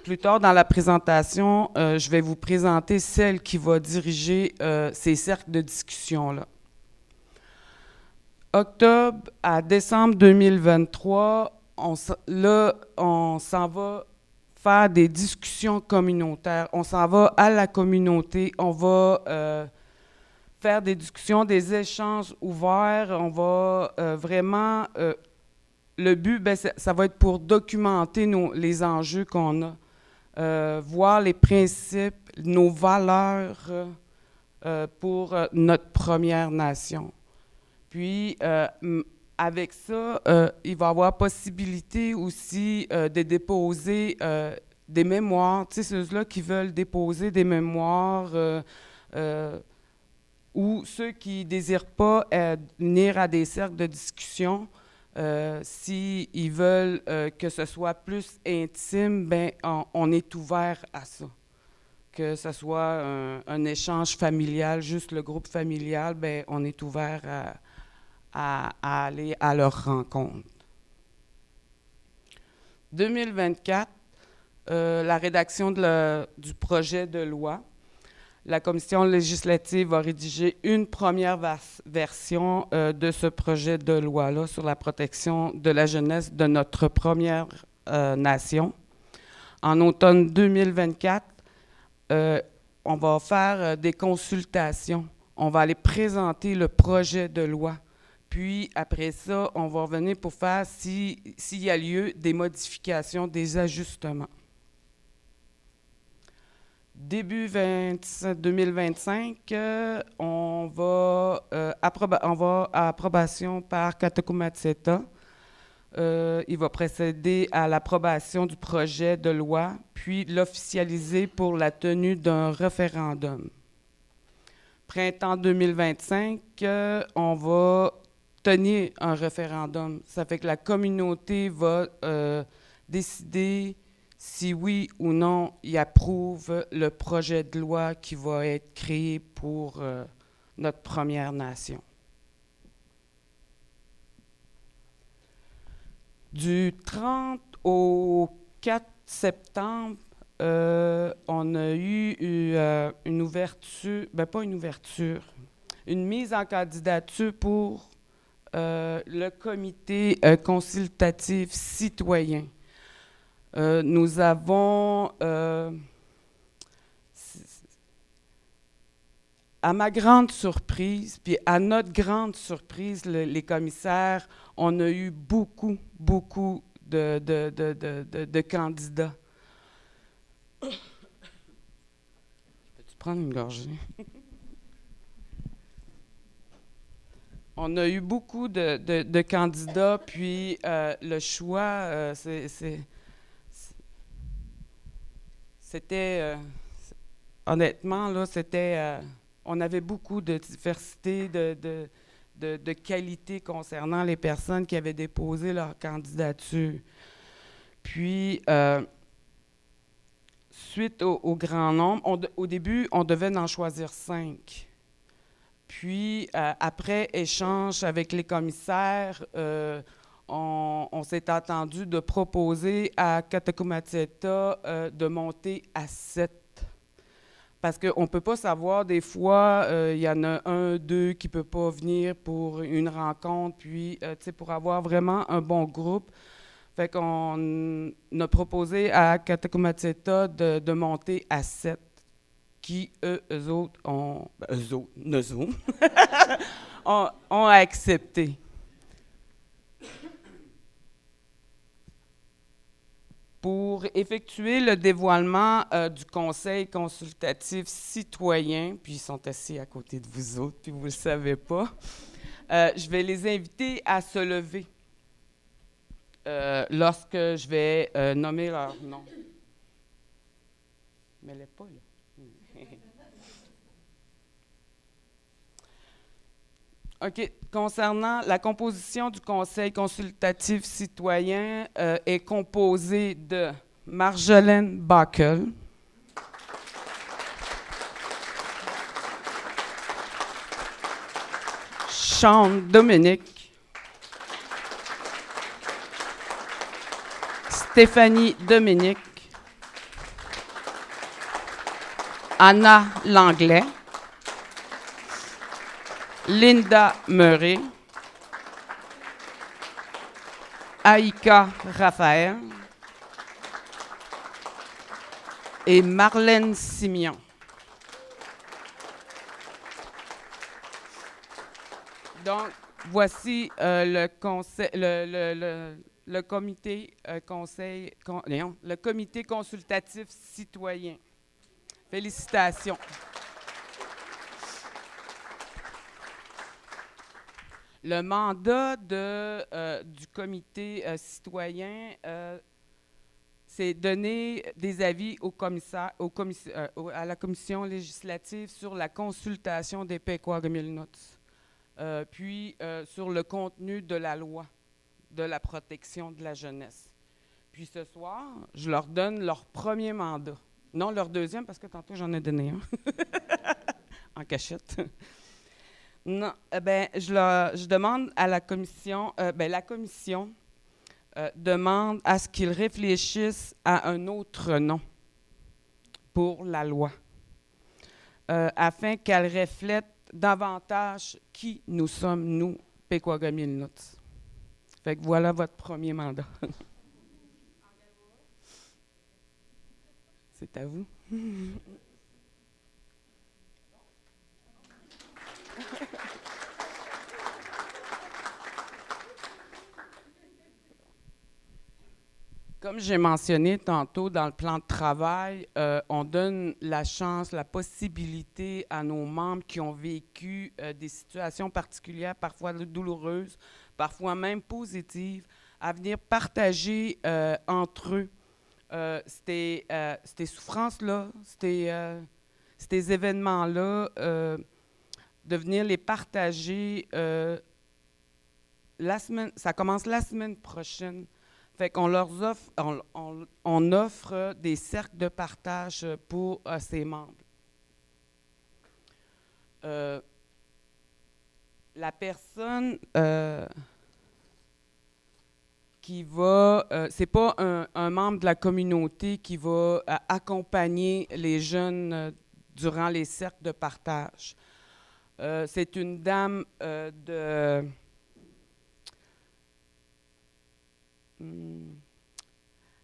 Plus tard dans la présentation, je vais vous présenter celle qui va diriger ces cercles de discussion-là. Octobre à décembre 2023, on s'en va faire des discussions communautaires. On s'en va à la communauté, on va faire des discussions, des échanges ouverts. On va vraiment... le but, ça va être pour documenter les enjeux qu'on a. Voir les principes, nos valeurs pour notre Première Nation. Puis, avec ça, il va y avoir possibilité aussi de déposer des mémoires. Tu sais, ceux-là qui veulent déposer des mémoires ou ceux qui ne désirent pas venir à des cercles de discussion, s'ils veulent que ce soit plus intime, ben on est ouvert à ça. Que ce soit un échange familial, juste le groupe familial, ben on est ouvert à aller à leur rencontre. 2024, la rédaction du projet de loi. La commission législative va rédiger une première version de ce projet de loi-là sur la protection de la jeunesse de notre Première Nation. En automne 2024, on va faire des consultations. On va aller présenter le projet de loi. Puis, après ça, on va revenir pour faire, s'il y a lieu, des modifications, des ajustements. Début 2025, on va à approbation par Katakumatseta. Il va précéder à l'approbation du projet de loi, puis l'officialiser pour la tenue d'un référendum. Printemps 2025, on va tenir un référendum. Ça fait que la communauté va décider si oui ou non, il approuve le projet de loi qui va être créé pour notre Première Nation. Du 30 au 4 septembre, on a eu une ouverture, pas une ouverture, une mise en candidature pour le comité consultatif citoyen. Nous avons, à ma grande surprise, puis à notre grande surprise, les commissaires, on a eu beaucoup de candidats. Peux-tu prendre une gorgée? On a eu beaucoup de candidats, puis le choix, c'était, honnêtement, là, c'était, on avait beaucoup de diversité, de qualité concernant les personnes qui avaient déposé leur candidature. Puis, suite au grand nombre, au début, on devait en choisir 5. Puis, après échange avec les commissaires, on s'est entendu de proposer à Katakumatieta de monter à 7. Parce qu'on ne peut pas savoir, des fois, il y en a 1, 2 qui ne peut pas venir pour une rencontre, puis, pour avoir vraiment un bon groupe. Fait qu'on a proposé à Katakumatieta de monter à 7, qui, eux autres, ont accepté. Pour effectuer le dévoilement du Conseil consultatif citoyen, puis ils sont assis à côté de vous autres, puis vous ne le savez pas, je vais les inviter à se lever lorsque je vais nommer leur nom. Mais elle n'est pas là. OK. Concernant la composition du Conseil consultatif citoyen, est composée de Marjolaine Backel, Sean Dominique, Stéphanie Dominique, Anna Langlais, Linda Murray, Aïka Raphaël et Marlène Simion. Donc, voici le comité le comité consultatif citoyen. Félicitations. Le mandat du comité citoyen, c'est donner des avis à la commission législative sur la consultation des Pequawamilnuts, puis sur le contenu de la loi de la protection de la jeunesse. Puis ce soir, je leur donne leur premier mandat. Non, leur deuxième, parce que tantôt j'en ai donné un en cachette. Non, je demande à la commission, la commission demande à ce qu'ils réfléchissent à un autre nom pour la loi, afin qu'elle reflète davantage qui nous sommes, nous, Pequawamilnuts. Fait que voilà votre premier mandat. C'est à vous. Comme j'ai mentionné tantôt dans le plan de travail, on donne la chance, la possibilité à nos membres qui ont vécu des situations particulières, parfois douloureuses, parfois même positives, à venir partager entre eux ces souffrances-là, ces événements-là, de venir les partager ça commence la semaine prochaine. Fait qu'on leur offre, on offre des cercles de partage pour ses membres. La personne qui va, c'est pas un membre de la communauté qui va accompagner les jeunes durant les cercles de partage. C'est une dame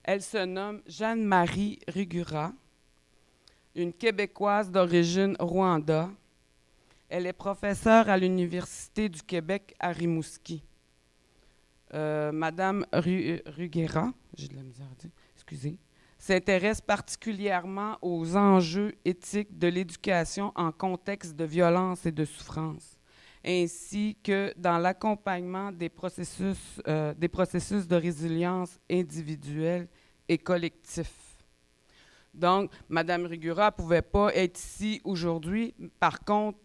elle se nomme Jeanne-Marie Rigura, une Québécoise d'origine Rwanda. Elle est professeure à l'Université du Québec à Rimouski. Madame Rigura, j'ai de la misère à dire, excusez, s'intéresse particulièrement aux enjeux éthiques de l'éducation en contexte de violence et de souffrance, ainsi que dans l'accompagnement des processus de résilience individuelle et collectif. Donc, Mme Rigura ne pouvait pas être ici aujourd'hui. Par contre,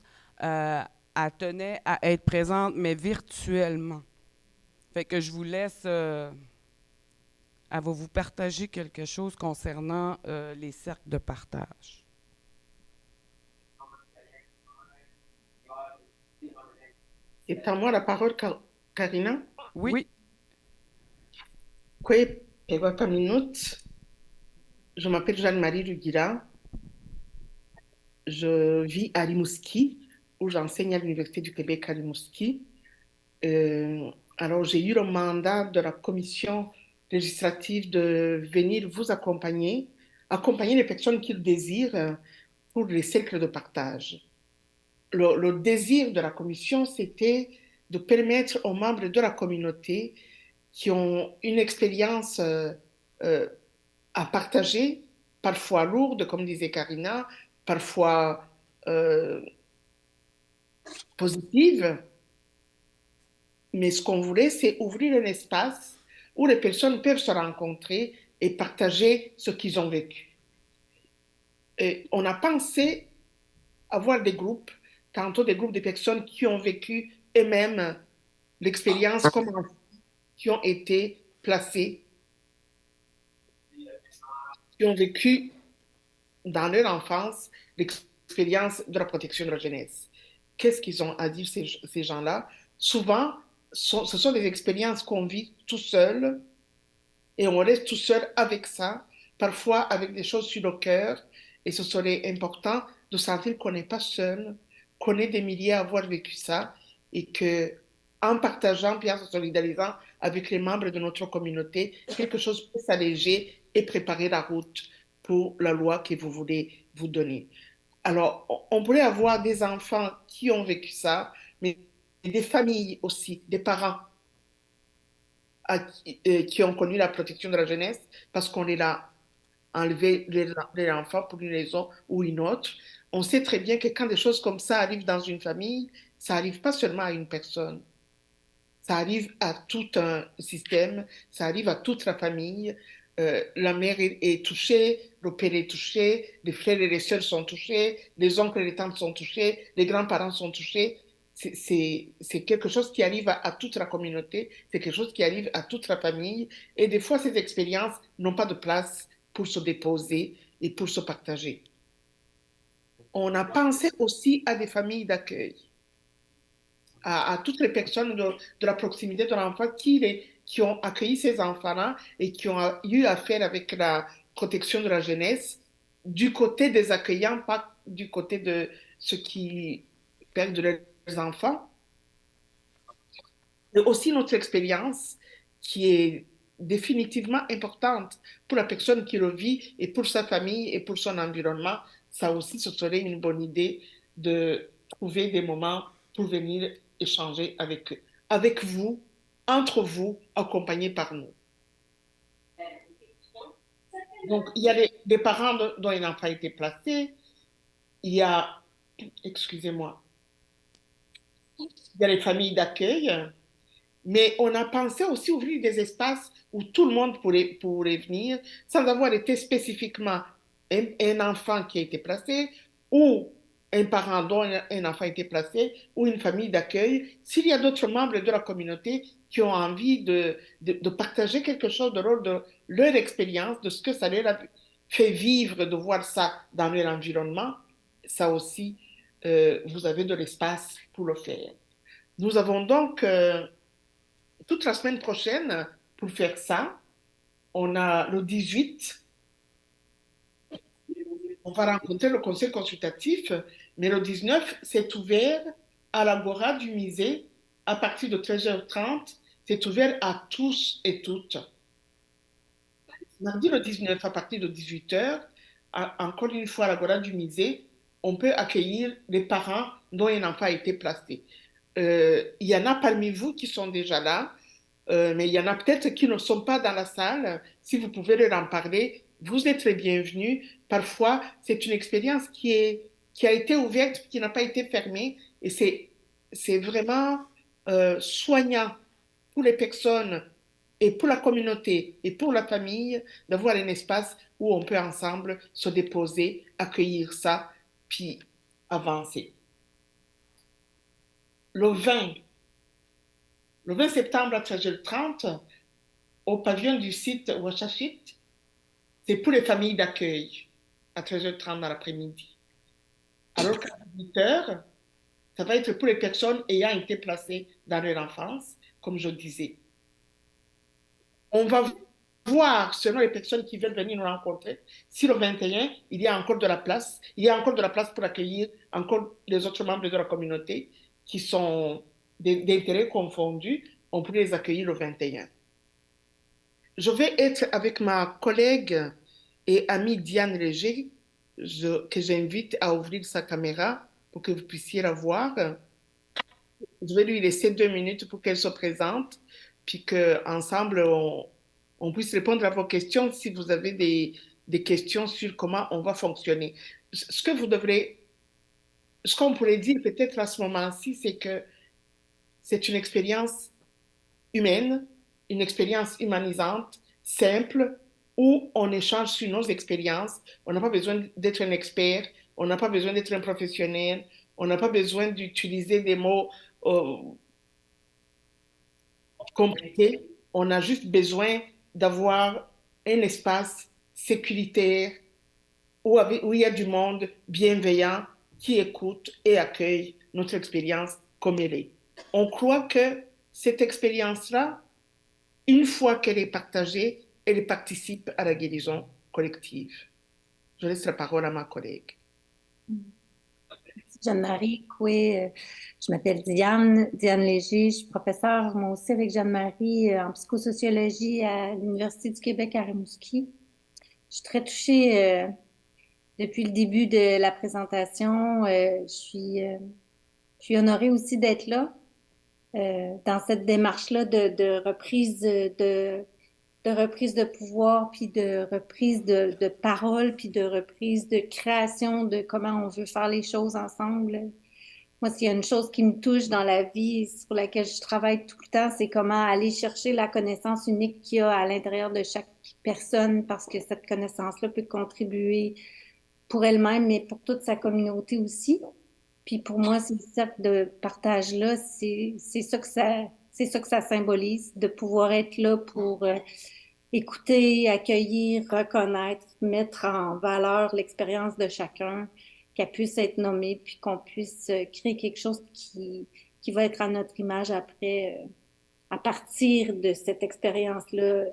elle tenait à être présente, mais virtuellement. Fait que je vous laisse, elle va vous partager quelque chose concernant les cercles de partage. C'est à moi la parole, Karina. Oui. Kwe Pegwaka Minute. Je m'appelle Jeanne-Marie Rugira. Je vis à Rimouski, où j'enseigne à l'Université du Québec à Rimouski. Alors, j'ai eu le mandat de la commission législative de venir vous accompagner les personnes qui le désirent pour les cercles de partage. Le désir de la commission, c'était de permettre aux membres de la communauté qui ont une expérience à partager, parfois lourde, comme disait Karina, parfois positive, mais ce qu'on voulait, c'est ouvrir un espace où les personnes peuvent se rencontrer et partager ce qu'ils ont vécu. Et on a pensé avoir des groupes, tantôt des groupes de personnes qui ont vécu eux-mêmes l'expérience comme enfants, qui ont été placés, qui ont vécu dans leur enfance l'expérience de la protection de la jeunesse. Qu'est-ce qu'ils ont à dire, ces gens-là? Souvent, ce sont des expériences qu'on vit tout seul et on reste tout seul avec ça, parfois avec des choses sur le cœur. Et ce serait important de sentir qu'on n'est pas seul, qu'on est des milliers à avoir vécu ça et que, en partageant puis en se solidarisant avec les membres de notre communauté, quelque chose peut s'alléger et préparer la route pour la loi que vous voulez vous donner. Alors, on pourrait avoir des enfants qui ont vécu ça, mais des familles aussi, des parents qui ont connu la protection de la jeunesse parce qu'on est là enlever les enfants pour une raison ou une autre. On sait très bien que quand des choses comme ça arrivent dans une famille, ça arrive pas seulement à une personne, ça arrive à tout un système, ça arrive à toute la famille. La mère est touchée, le père est touché, les frères et les sœurs sont touchés, les oncles et les tantes sont touchés, les grands-parents sont touchés. C'est quelque chose qui arrive à toute la communauté, c'est quelque chose qui arrive à toute la famille. Et des fois, ces expériences n'ont pas de place pour se déposer et pour se partager. On a pensé aussi à des familles d'accueil, à toutes les personnes de la proximité de l'enfant qui ont accueilli ces enfants-là et qui ont eu affaire avec la protection de la jeunesse du côté des accueillants, pas du côté de ceux qui perdent leurs enfants. Et aussi notre expérience qui est définitivement importante pour la personne qui le vit et pour sa famille et pour son environnement. Ça aussi, ce serait une bonne idée de trouver des moments pour venir échanger avec vous, entre vous, accompagnés par nous. Donc, il y a des parents dont un enfant a été placé, il y a, excusez-moi, il y a les familles d'accueil, mais on a pensé aussi ouvrir des espaces où tout le monde pourrait venir sans avoir été spécifiquement un enfant qui a été placé ou un parent dont un enfant a été placé ou une famille d'accueil. S'il y a d'autres membres de la communauté qui ont envie de partager quelque chose de leur expérience, de ce que ça leur a fait vivre, de voir ça dans leur environnement, ça aussi, vous avez de l'espace pour le faire. Nous avons donc toute la semaine prochaine pour faire ça. On a le 18, on va rencontrer le conseil consultatif, mais le 19, c'est ouvert à l'agora du musée à partir de 13h30. C'est ouvert à tous et toutes. Mardi le 19, à partir de 18h, encore une fois à l'agora du musée, on peut accueillir les parents dont un enfant a été placé. Il y en a parmi vous qui sont déjà là, mais il y en a peut-être qui ne sont pas dans la salle. Si vous pouvez leur en parler, vous êtes les bienvenus. Parfois, c'est une expérience qui a été ouverte, qui n'a pas été fermée, et c'est vraiment soignant pour les personnes et pour la communauté et pour la famille d'avoir un espace où on peut ensemble se déposer, accueillir ça, puis avancer. le 20, le 20 septembre à 13h30, au pavillon du site Ouachachit, c'est pour les familles d'accueil à 13h30 dans l'après-midi. Alors qu'à 18h, ça va être pour les personnes ayant été placées dans leur enfance, comme je disais. On va voir, selon les personnes qui veulent venir nous rencontrer, si le 21, il y a encore de la place. Il y a encore de la place pour accueillir encore les autres membres de la communauté qui sont d'intérêts confondus. On pourrait les accueillir le 21. Je vais être avec ma collègue et amie Diane Léger, que j'invite à ouvrir sa caméra pour que vous puissiez la voir. Je vais lui laisser 2 minutes pour qu'elle se présente, puis qu'ensemble, on puisse répondre à vos questions si vous avez des questions sur comment on va fonctionner. Ce que vous devrez, ce qu'on pourrait dire peut-être à ce moment-ci, c'est que c'est une expérience humaine, une expérience humanisante, simple, où on échange sur nos expériences. On n'a pas besoin d'être un expert, on n'a pas besoin d'être un professionnel, on n'a pas besoin d'utiliser des mots compliqués. On a juste besoin d'avoir un espace sécuritaire où il y a du monde bienveillant qui écoute et accueille notre expérience comme elle est. On croit que cette expérience-là, une fois qu'elle est partagée, elle participe à la guérison collective. Je laisse la parole à ma collègue. Jeanne-Marie Coué, je m'appelle Diane Léger, je suis professeure moi aussi avec Jeanne-Marie en psychosociologie à l'Université du Québec à Rimouski. Je suis très touchée depuis le début de la présentation. Je suis honorée aussi d'être là dans cette démarche-là de reprise de reprise de pouvoir, puis de reprise de parole, puis de reprise de création de comment on veut faire les choses ensemble. Moi, s'il y a une chose qui me touche dans la vie, sur laquelle je travaille tout le temps, c'est comment aller chercher la connaissance unique qu'il y a à l'intérieur de chaque personne, parce que cette connaissance-là peut contribuer pour elle-même, mais pour toute sa communauté aussi. Puis pour moi, ce cercle de partage-là, c'est ça que ça symbolise, de pouvoir être là pour écouter, accueillir, reconnaître, mettre en valeur l'expérience de chacun, qu'elle puisse être nommée, puis qu'on puisse créer quelque chose qui va être à notre image après, à partir de cette expérience-là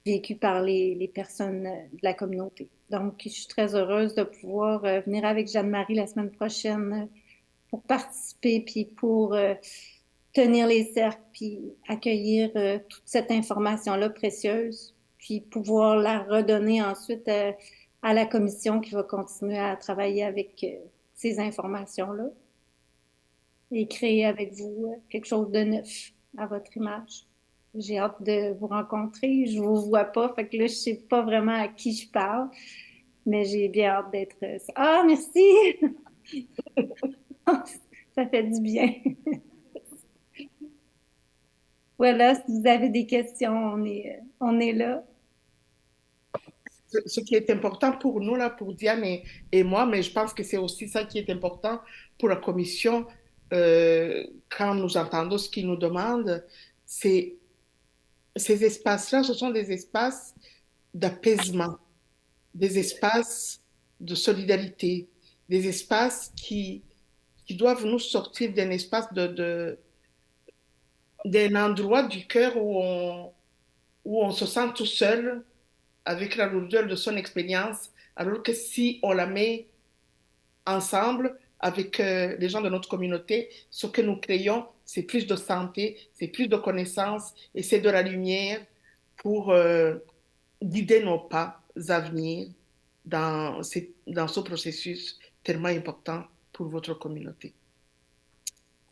vécue par les personnes de la communauté. Donc, je suis très heureuse de pouvoir venir avec Jeanne-Marie la semaine prochaine pour participer, puis pour tenir les cercles, puis accueillir toute cette information-là précieuse, puis pouvoir la redonner ensuite à la commission qui va continuer à travailler avec ces informations-là et créer avec vous quelque chose de neuf à votre image. J'ai hâte de vous rencontrer. Je vous vois pas, fait que là, je sais pas vraiment à qui je parle, mais j'ai bien hâte d'être... Ah, merci! Ça fait du bien. Voilà, si vous avez des questions, on est là. Ce qui est important pour nous, là, pour Diane et moi, mais je pense que c'est aussi ça qui est important pour la commission, quand nous entendons ce qu'ils nous demandent, c'est ces espaces-là, ce sont des espaces d'apaisement, des espaces de solidarité, des espaces qui doivent nous sortir d'un espace d'un endroit du cœur où on se sent tout seul avec la lourdeur de son expérience, alors que si on la met ensemble avec les gens de notre communauté, ce que nous créons, c'est plus de santé, c'est plus de connaissances et c'est de la lumière pour guider nos pas à venir dans ce processus tellement important pour votre communauté.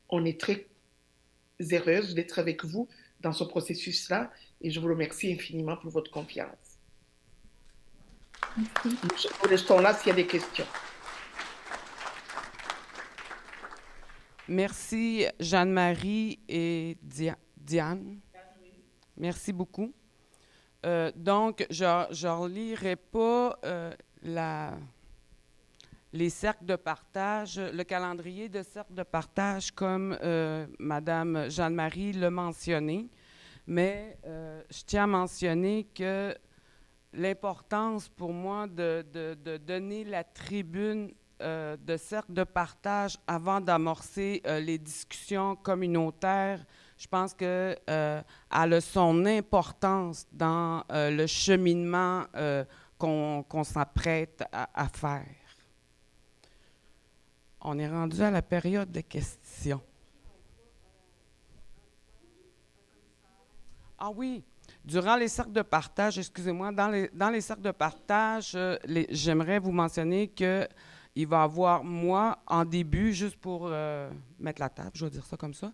On est très heureuse d'être avec vous dans ce processus-là et je vous remercie infiniment pour votre confiance. Nous restons là s'il y a des questions. Merci Jeanne-Marie et Diane. Merci beaucoup. Donc, je ne relirai pas les cercles de partage, le calendrier de cercles de partage, comme Madame Jeanne-Marie l'a mentionné. Mais je tiens à mentionner que l'importance pour moi de donner la tribune de cercle de partage avant d'amorcer les discussions communautaires, je pense que elle a son importance dans le cheminement qu'on s'apprête à faire. On est rendu à la période de questions. Ah oui, durant les cercles de partage, excusez-moi, dans les cercles de partage, j'aimerais vous mentionner qu'il va y avoir, moi, en début, juste pour mettre la table, je vais dire ça comme ça,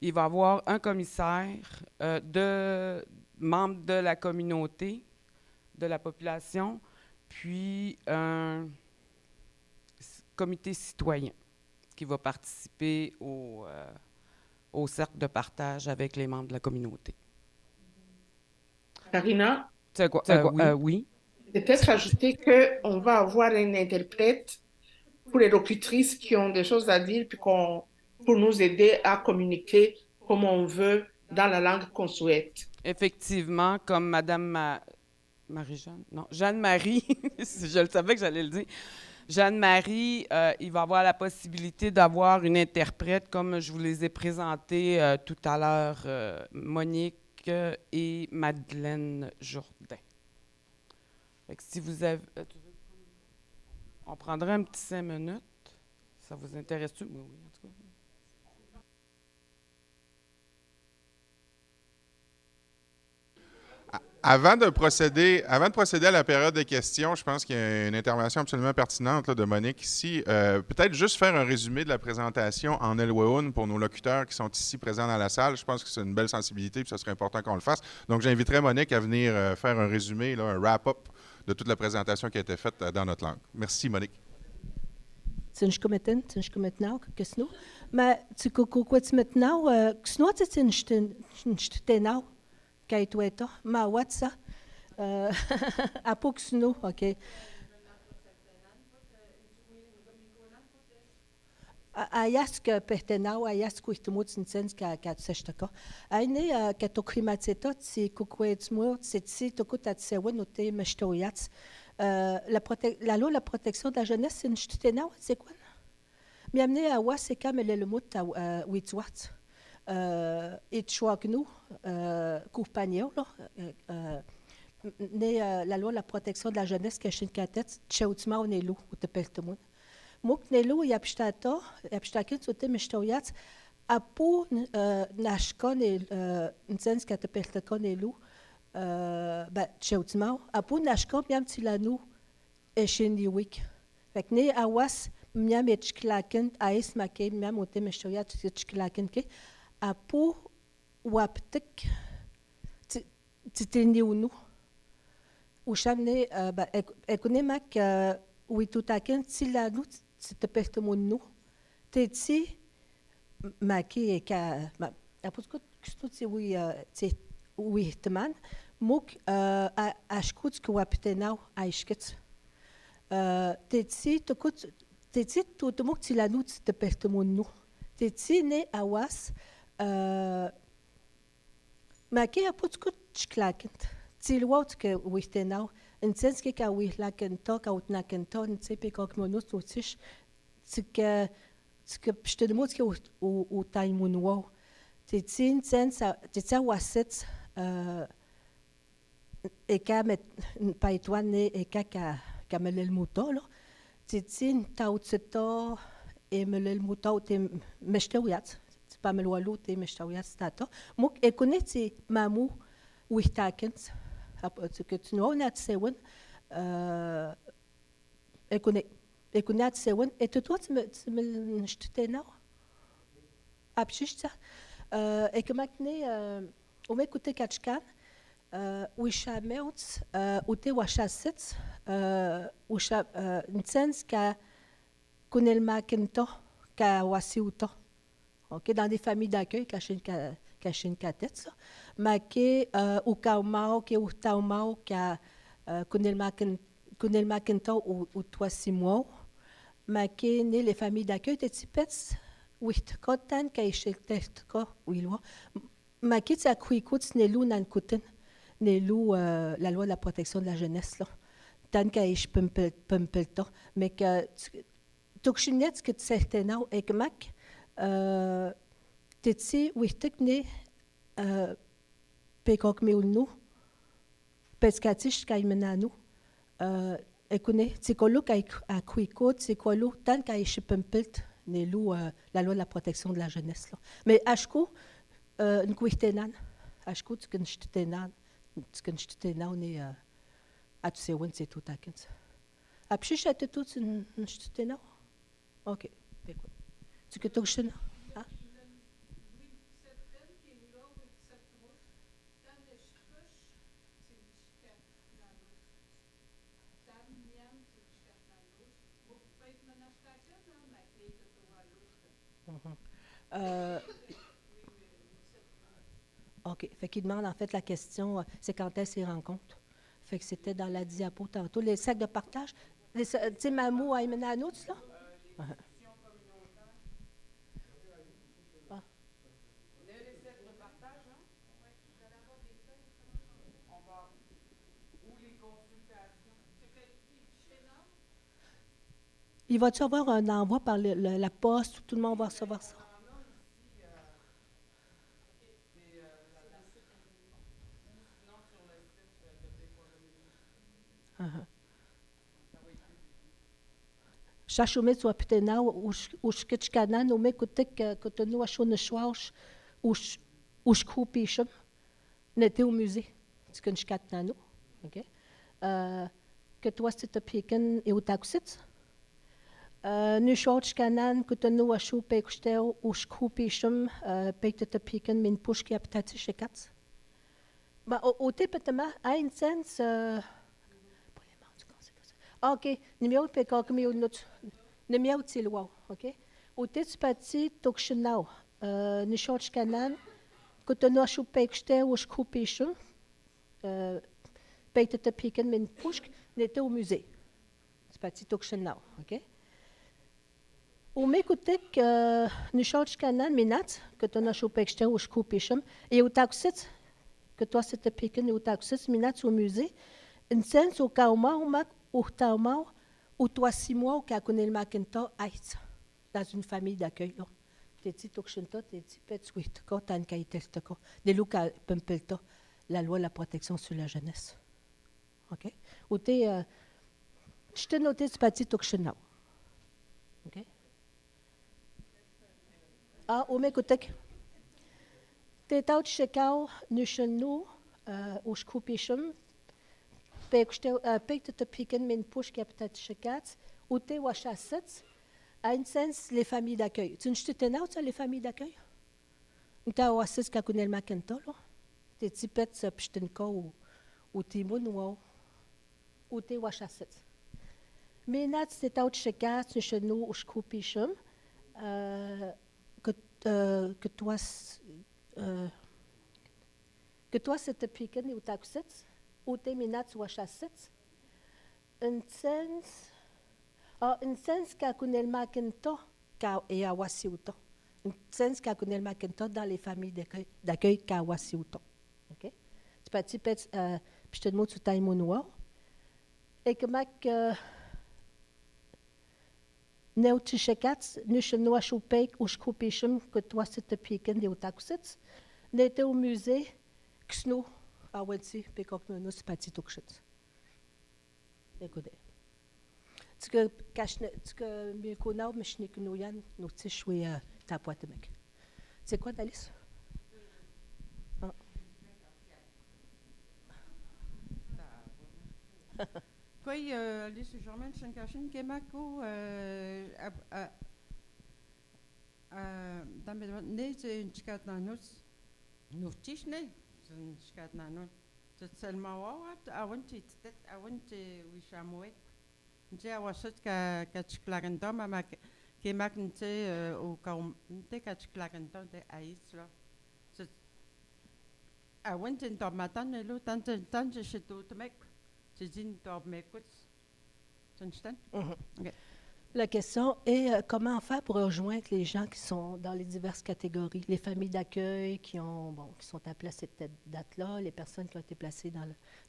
il va y avoir un commissaire de membres de la communauté, de la population, puis un comité citoyen qui va participer au cercle de partage avec les membres de la communauté. Karina, C'est quoi? Oui. peut-être ajouter qu'on va avoir un interprète pour les locutrices qui ont des choses à dire, puis pour nous aider à communiquer comme on veut dans la langue qu'on souhaite. Effectivement, comme Madame Marie-Jeanne, non, Jeanne-Marie, je le savais que j'allais le dire. Jeanne-Marie, il va avoir la possibilité d'avoir une interprète, comme je vous les ai présentés tout à l'heure, Monique et Madeleine Jourdain. Fait que si vous avez... on prendrait un petit 5 minutes. Ça vous intéresse-tu? Oui, en tout cas. Avant de procéder à la période de questions, je pense qu'il y a une intervention absolument pertinente là, de Monique ici. Peut-être juste faire un résumé de la présentation en Elwehun pour nos locuteurs qui sont ici présents dans la salle. Je pense que c'est une belle sensibilité et ce serait important qu'on le fasse. Donc, j'inviterai Monique à venir faire un résumé, là, un wrap-up de toute la présentation qui a été faite dans notre langue. Merci, Monique. Mais tu sais maintenant, Kaitweta, ma watsa, apoxno, ok. Ayask pertenau, ayask kuitumut sinsens ka tsestaka. Aine katokrimatsetot si kukwetsmo, si tokutat sewen noté meshtoyats. La loi la protection de la jeunesse, c'est une ch'tenau, c'est quoi? Mais amené à waseka melelmut à witwat. Et Chouagnou, Coupagno, la loi de la protection de la jeunesse qui est une catette, Tchaoutima ou Nélou, ou te peltemoun. Mouk Nélou, y a p'chtata, y a p'chtakin, soute m'chtoyat, a pou nashkon, n'sens qu'à te peltekon Nélou, Tchaoutima, a pou nashkon, miam tilanou, et chendiwik. Fait que né awas, miam et chklaken, aïs maké, miam ou te m'chtoyat, chklaken ke, a pou waptek titeni ou nous ou chamne ekone mak ou tutaken tila nous te perte mon nous teti maki e ka a pou que tu oui oui teman muk a shkut que waptenau a ishket teti tokut teti tout muk tila nous te perte mon nous teti ne awas ما كي أبوتكو تشكلاكنت تيلوات كويتناو إنسانس كي كويلاكنتو كوتناكنتو نتسيبي كوك منوت وتش تك بشتدموت كي وتايمونواو تتسين إنسانس تتسا واسط إيكا مت بايتواني إيكا كمل الموتولو تتسين تاوتستو إمل الموتو تي مشتويات Pamelwalu te meshtawiat stato muk ekoneti mamu wihtakens que tu n'as pas sewen ekonat sewen et toi tu me n'ch'tena abshishta et que maintenant on m'écoutait kachkan wishameut ou te washasset wisha n'sens ka kunel makento ka wasiuto. Okay, dans des familles d'accueil, caché une catette, mais qui au Kaumao, qui au Taumao, qui a Kunel Macinto ou toi 6 mois, maqué né les familles d'accueil de tipets, oui, quand caïché test quoi, oui, loi. Maqué ça couicoute n'est lou nan couten, n'est lou la loi de la protection de la jeunesse là. Tant caïche pumpelta, mais que tukchinet que certainement et que mac, t'es oui techné, pekok meulnou, pescatiche kaimenanu. Écoutez, c'est quoi l'eau à Quicot, c'est quoi l'eau tant qu'à Échipimpelt, n'est l'eau la loi de la protection de la jeunesse. Là. Mais Ashko, une Quictenan, Ashko, tu connais Tenan, tu connais Tenan, on est à tous ces wins, c'est tout à quinze. Après, je suis tout une Tenan. Ok, écoute. Tu connais tout Tenan? OK. Fait qu'il demande en fait la question, c'est quand est-ce qu'ils rencontrent. Fait que c'était dans la diapo tantôt. Les sacs de partage, tu sais, Mamou à Imenanout, là? Il va-tu avoir un envoi par la poste où tout le monde va recevoir ça? Chachoumet soit pitena ou sketchkanan ou me kutek que nous achons ne chouach ou schkoupichum n'était au musée. Tu connais katnano, ok? Que toi c'était piquen et au taxit. Nu chouach kanan que nous achons peksteo ou schkoupichum pekte piquen min pushki aptati chekat. Bah au tepetema ein sens. OK, numéro de pécor comme il numéro de silwa, OK? Au tête parti tokchenau, ne cherche canan, que tu n'as pas pêché ou coupé chou, payte te piquer mais pushk n'était au musée. C'est parti tokchenau, OK? Au m'écouter que ne cherche canan minat, que tu n'as pas pêché ou coupé chou, et au taxit, que toi c'était piqué ou taxit minat au musée, une scène au kauma ou mac ou taumau, ou toi 6 mois ou qu'à connaître le maquinta, dans une famille d'accueil. T'es dit, t'es dit, pet-sweet, quand t'as une qualité, des loups qu'à pumpelta, la loi de la protection sur la jeunesse. OK? Ou t'es, je t'ai noté, c'est pas dit, t'ochenau. OK? Ah, ou m'écoutez. T'es out chekau, nu chenou, ou schkoupichum, pekte te piquen min push qui a peut-être chekat, ou te wachasset, à un sens les familles d'accueil. Tu ne t'es là les familles d'accueil? Tu as wassis qu'à connaître le maquinta, là? Tu es tipet pchtenka ou timoun ou te wachasset. Mais nat c'est out chekat, tu chenou ou schkoupichum, que toi c'est te piquen ou taxet. Ou te minat ou chasset, un sens qu'a connaît le maquinta et à wasiuta. Un sens qu'a connaît le maquinta dans les familles d'accueil qu'a wasiuta. OK? C'est pas type puis je te demande tout taille mon et que mac neutichekats ne chenoa choupek ou schkoupichum que toi c'est piquen de otakusets n'était au musée Xno. Ah ouais, si, pécop nous c'est pas petit touchette. Écoutez. Tu que mieux qu'on a, mais je n'ai que nous yann, nous tu jouer ta boîte mec. C'est quoi Alice? Quoi, Alice Germaine, je suis Kemako, dans mes nez, c'est une chicane dans nous tiches nez. Skat na no. Tot selma wawat awanti tet awanti wishamoe. Nje awasat ka chiklaganda mama ke maknte o kaum nte ka chiklaganda de aisla. Tot awanti ndo matan lo tante shito to mek. Tizin to mekut. Understand? Okay. La question est comment faire pour rejoindre les gens qui sont dans les diverses catégories, les familles d'accueil qui sont appelées à cette date-là, les personnes qui ont été placées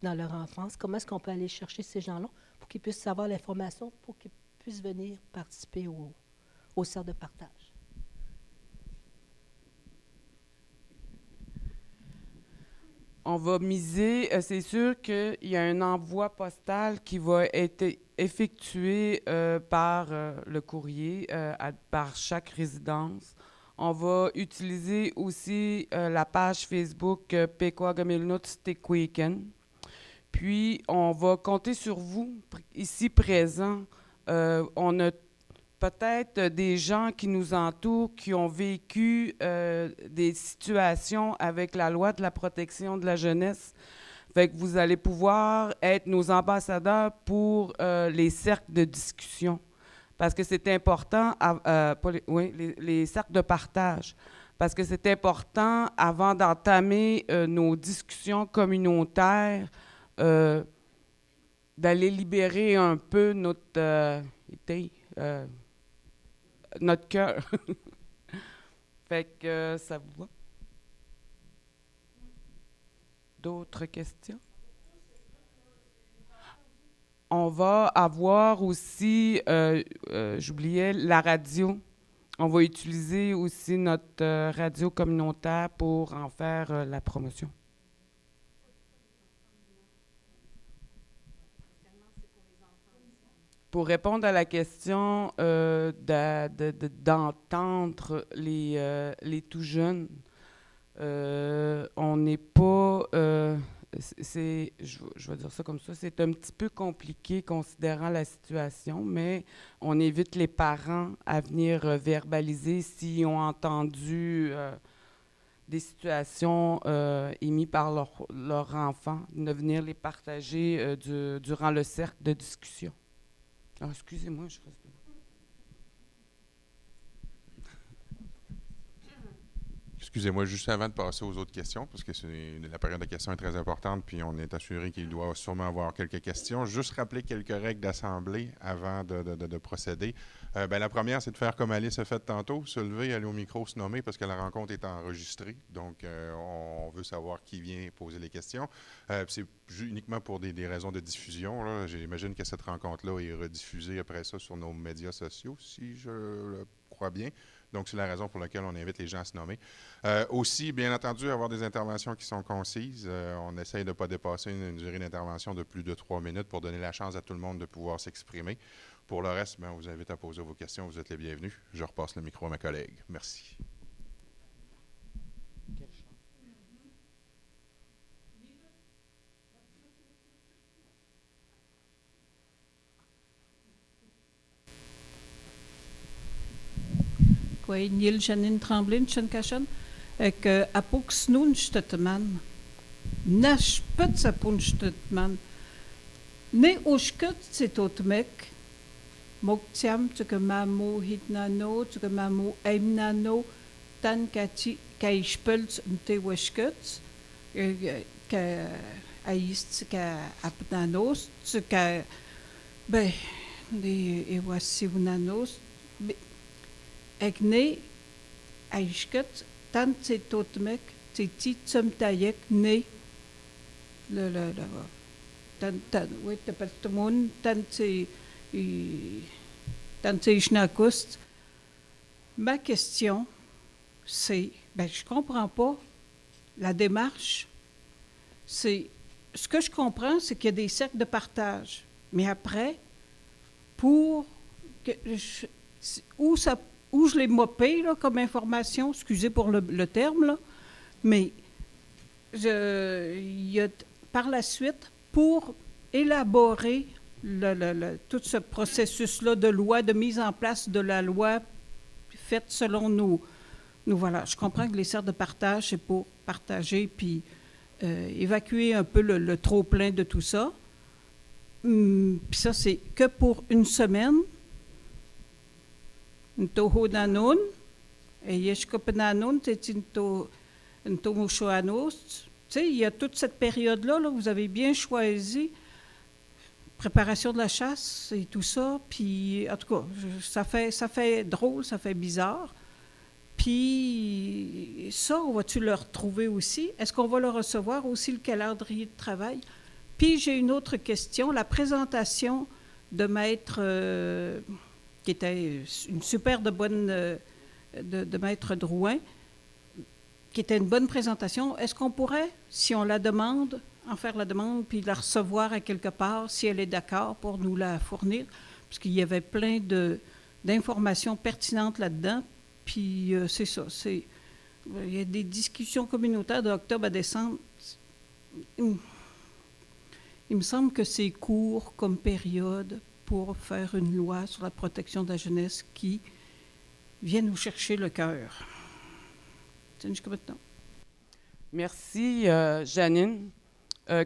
dans leur enfance. Comment est-ce qu'on peut aller chercher ces gens-là pour qu'ils puissent savoir l'information, pour qu'ils puissent venir participer au cercle de partage? On va miser, c'est sûr qu'il y a un envoi postal qui va être effectué par le courrier, par chaque résidence. On va utiliser aussi la page Facebook Pequawga Milnut Tequaken. Puis, on va compter sur vous, ici présents. On a peut-être des gens qui nous entourent qui ont vécu des situations avec la loi de la protection de la jeunesse. Fait que vous allez pouvoir être nos ambassadeurs pour les cercles de discussion. Parce que c'est important, les cercles de partage. Parce que c'est important, avant d'entamer nos discussions communautaires, d'aller libérer un peu notre cœur. Fait que ça vous va? D'autres questions? On va avoir aussi, j'oubliais, la radio. On va utiliser aussi notre radio communautaire pour en faire la promotion. Pour répondre à la question d'entendre les tout jeunes, on n'est pas... je vais dire ça comme ça, c'est un petit peu compliqué considérant la situation, mais on invite les parents à venir verbaliser s'ils ont entendu des situations émises par leur enfant, de venir les partager durant le cercle de discussion. Ah, excusez-moi, je reste debout. Excusez-moi, juste avant de passer aux autres questions, parce que la période de questions est très importante, puis on est assuré qu'il doit sûrement avoir quelques questions. Juste rappeler quelques règles d'assemblée avant de procéder. La première, c'est de faire comme Alice a fait tantôt, se lever, aller au micro, se nommer, parce que la rencontre est enregistrée. Donc, on veut savoir qui vient poser les questions. C'est uniquement pour des raisons de diffusion, là. J'imagine que cette rencontre-là est rediffusée après ça sur nos médias sociaux, si je le crois bien. Donc, c'est la raison pour laquelle on invite les gens à se nommer. Aussi, bien entendu, avoir des interventions qui sont concises. On essaye de ne pas dépasser une durée d'intervention de plus de 3 minutes pour donner la chance à tout le monde de pouvoir s'exprimer. Pour le reste, on vous invite à poser vos questions. Vous êtes les bienvenus. Je repasse le micro à ma collègue. Merci. Oui, Neil Janine Tremblay, Chankachan, que Apox nun stetman. Nash put sa pun stetman. Ne oshkut c'est otmek. Moktiam, tu que mamo hitnano, tu que mamo aimnano, tan kati kaispelt te weshkut, que aist que apnanos, tu que les ewasiunanos. Ek ne aishket tant c'est totmek titi tsumtayek ne le tant oui t'appelles tout le monde tant c'est ishnakust. Ma question c'est je comprends pas la démarche. C'est ce que je comprends, c'est qu'il y a des cercles de partage, mais après pour que où je l'ai mopé là, comme information, excusez pour le terme, là, mais il y a par la suite, pour élaborer tout ce processus-là de loi, de mise en place de la loi faite selon nous voilà, je comprends que les cercles de partage, c'est pour partager puis évacuer un peu le trop-plein de tout ça. Puis ça, c'est que pour une semaine. Ntoho nanon, et yeshkopenanon, c'est ntomushoanos. Tu sais, il y a toute cette période-là, là, vous avez bien choisi préparation de la chasse et tout ça. Puis, en tout cas, ça fait drôle, ça fait bizarre. Puis, ça, on va-tu le retrouver aussi? Est-ce qu'on va le recevoir aussi, le calendrier de travail? Puis, j'ai une autre question. La présentation de Maître, qui était une super de bonne, de Maître Drouin, qui était une bonne présentation. Est-ce qu'on pourrait, si on la demande, en faire la demande, puis la recevoir à quelque part, si elle est d'accord, pour nous la fournir? Parce qu'il y avait plein d'informations pertinentes là-dedans. Puis c'est ça. Il y a des discussions communautaires d'octobre à décembre. Il me semble que c'est court comme période pour faire une loi sur la protection de la jeunesse qui vient nous chercher le cœur. C'est jusqu'à maintenant. Merci, Janine.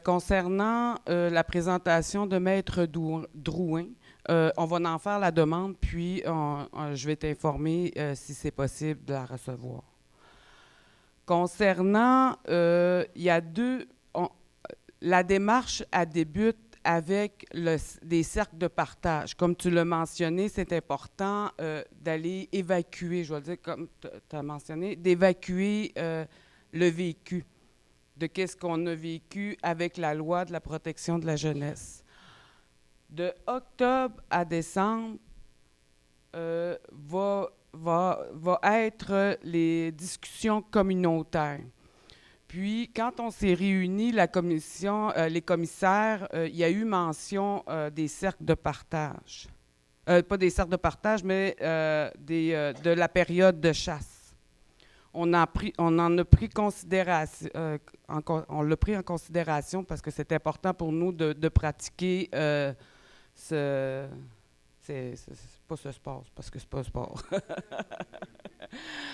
Concernant la présentation de Maître Drouin, on va en faire la demande, puis je vais t'informer si c'est possible de la recevoir. Concernant, il y a la démarche, elle débute avec des cercles de partage. Comme tu l'as mentionné, c'est important d'aller évacuer, je vais le dire comme tu as mentionné, d'évacuer le vécu, de qu'est-ce qu'on a vécu avec la loi de la protection de la jeunesse. De octobre à décembre va être les discussions communautaires. Puis, quand on s'est réunis, la commission, les commissaires, il y a eu mention des cercles de partage. Pas des cercles de partage, mais de la période de chasse. On en a pris considération, on l'a pris en considération parce que c'est important pour nous de pratiquer c'est pas ce sport, parce que c'est pas un sport.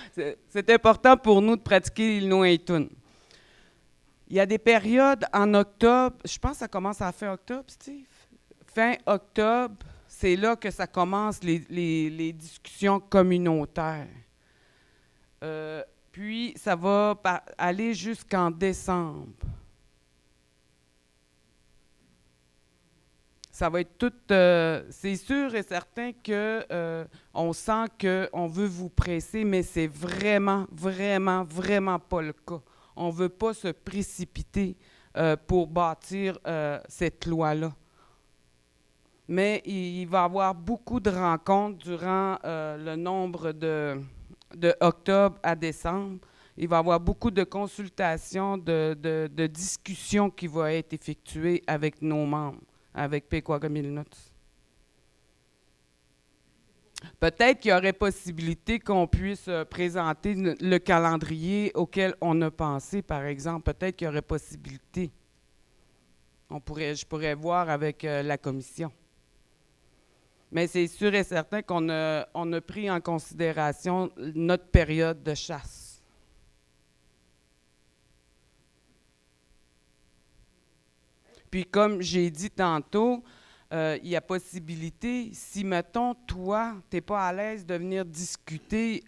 C'est important pour nous de pratiquer l'Inuitun. Il y a des périodes en octobre, je pense que ça commence à la fin octobre, Steve. Fin octobre, c'est là que ça commence les discussions communautaires. Puis, ça va aller jusqu'en décembre. Ça va être tout... c'est sûr et certain qu'on sent qu'on veut vous presser, mais c'est vraiment, vraiment, vraiment pas le cas. On ne veut pas se précipiter pour bâtir cette loi-là. Mais il va y avoir beaucoup de rencontres durant le nombre de octobre à décembre. Il va y avoir beaucoup de consultations, de discussions qui vont être effectuées avec nos membres, avec Pequawamilnuts. Peut-être qu'il y aurait possibilité qu'on puisse présenter le calendrier auquel on a pensé, par exemple. Peut-être qu'il y aurait possibilité. Je pourrais voir avec la commission. Mais c'est sûr et certain qu'on a pris en considération notre période de chasse. Puis comme j'ai dit tantôt, il y a possibilité, si, mettons, toi, tu n'es pas à l'aise de venir discuter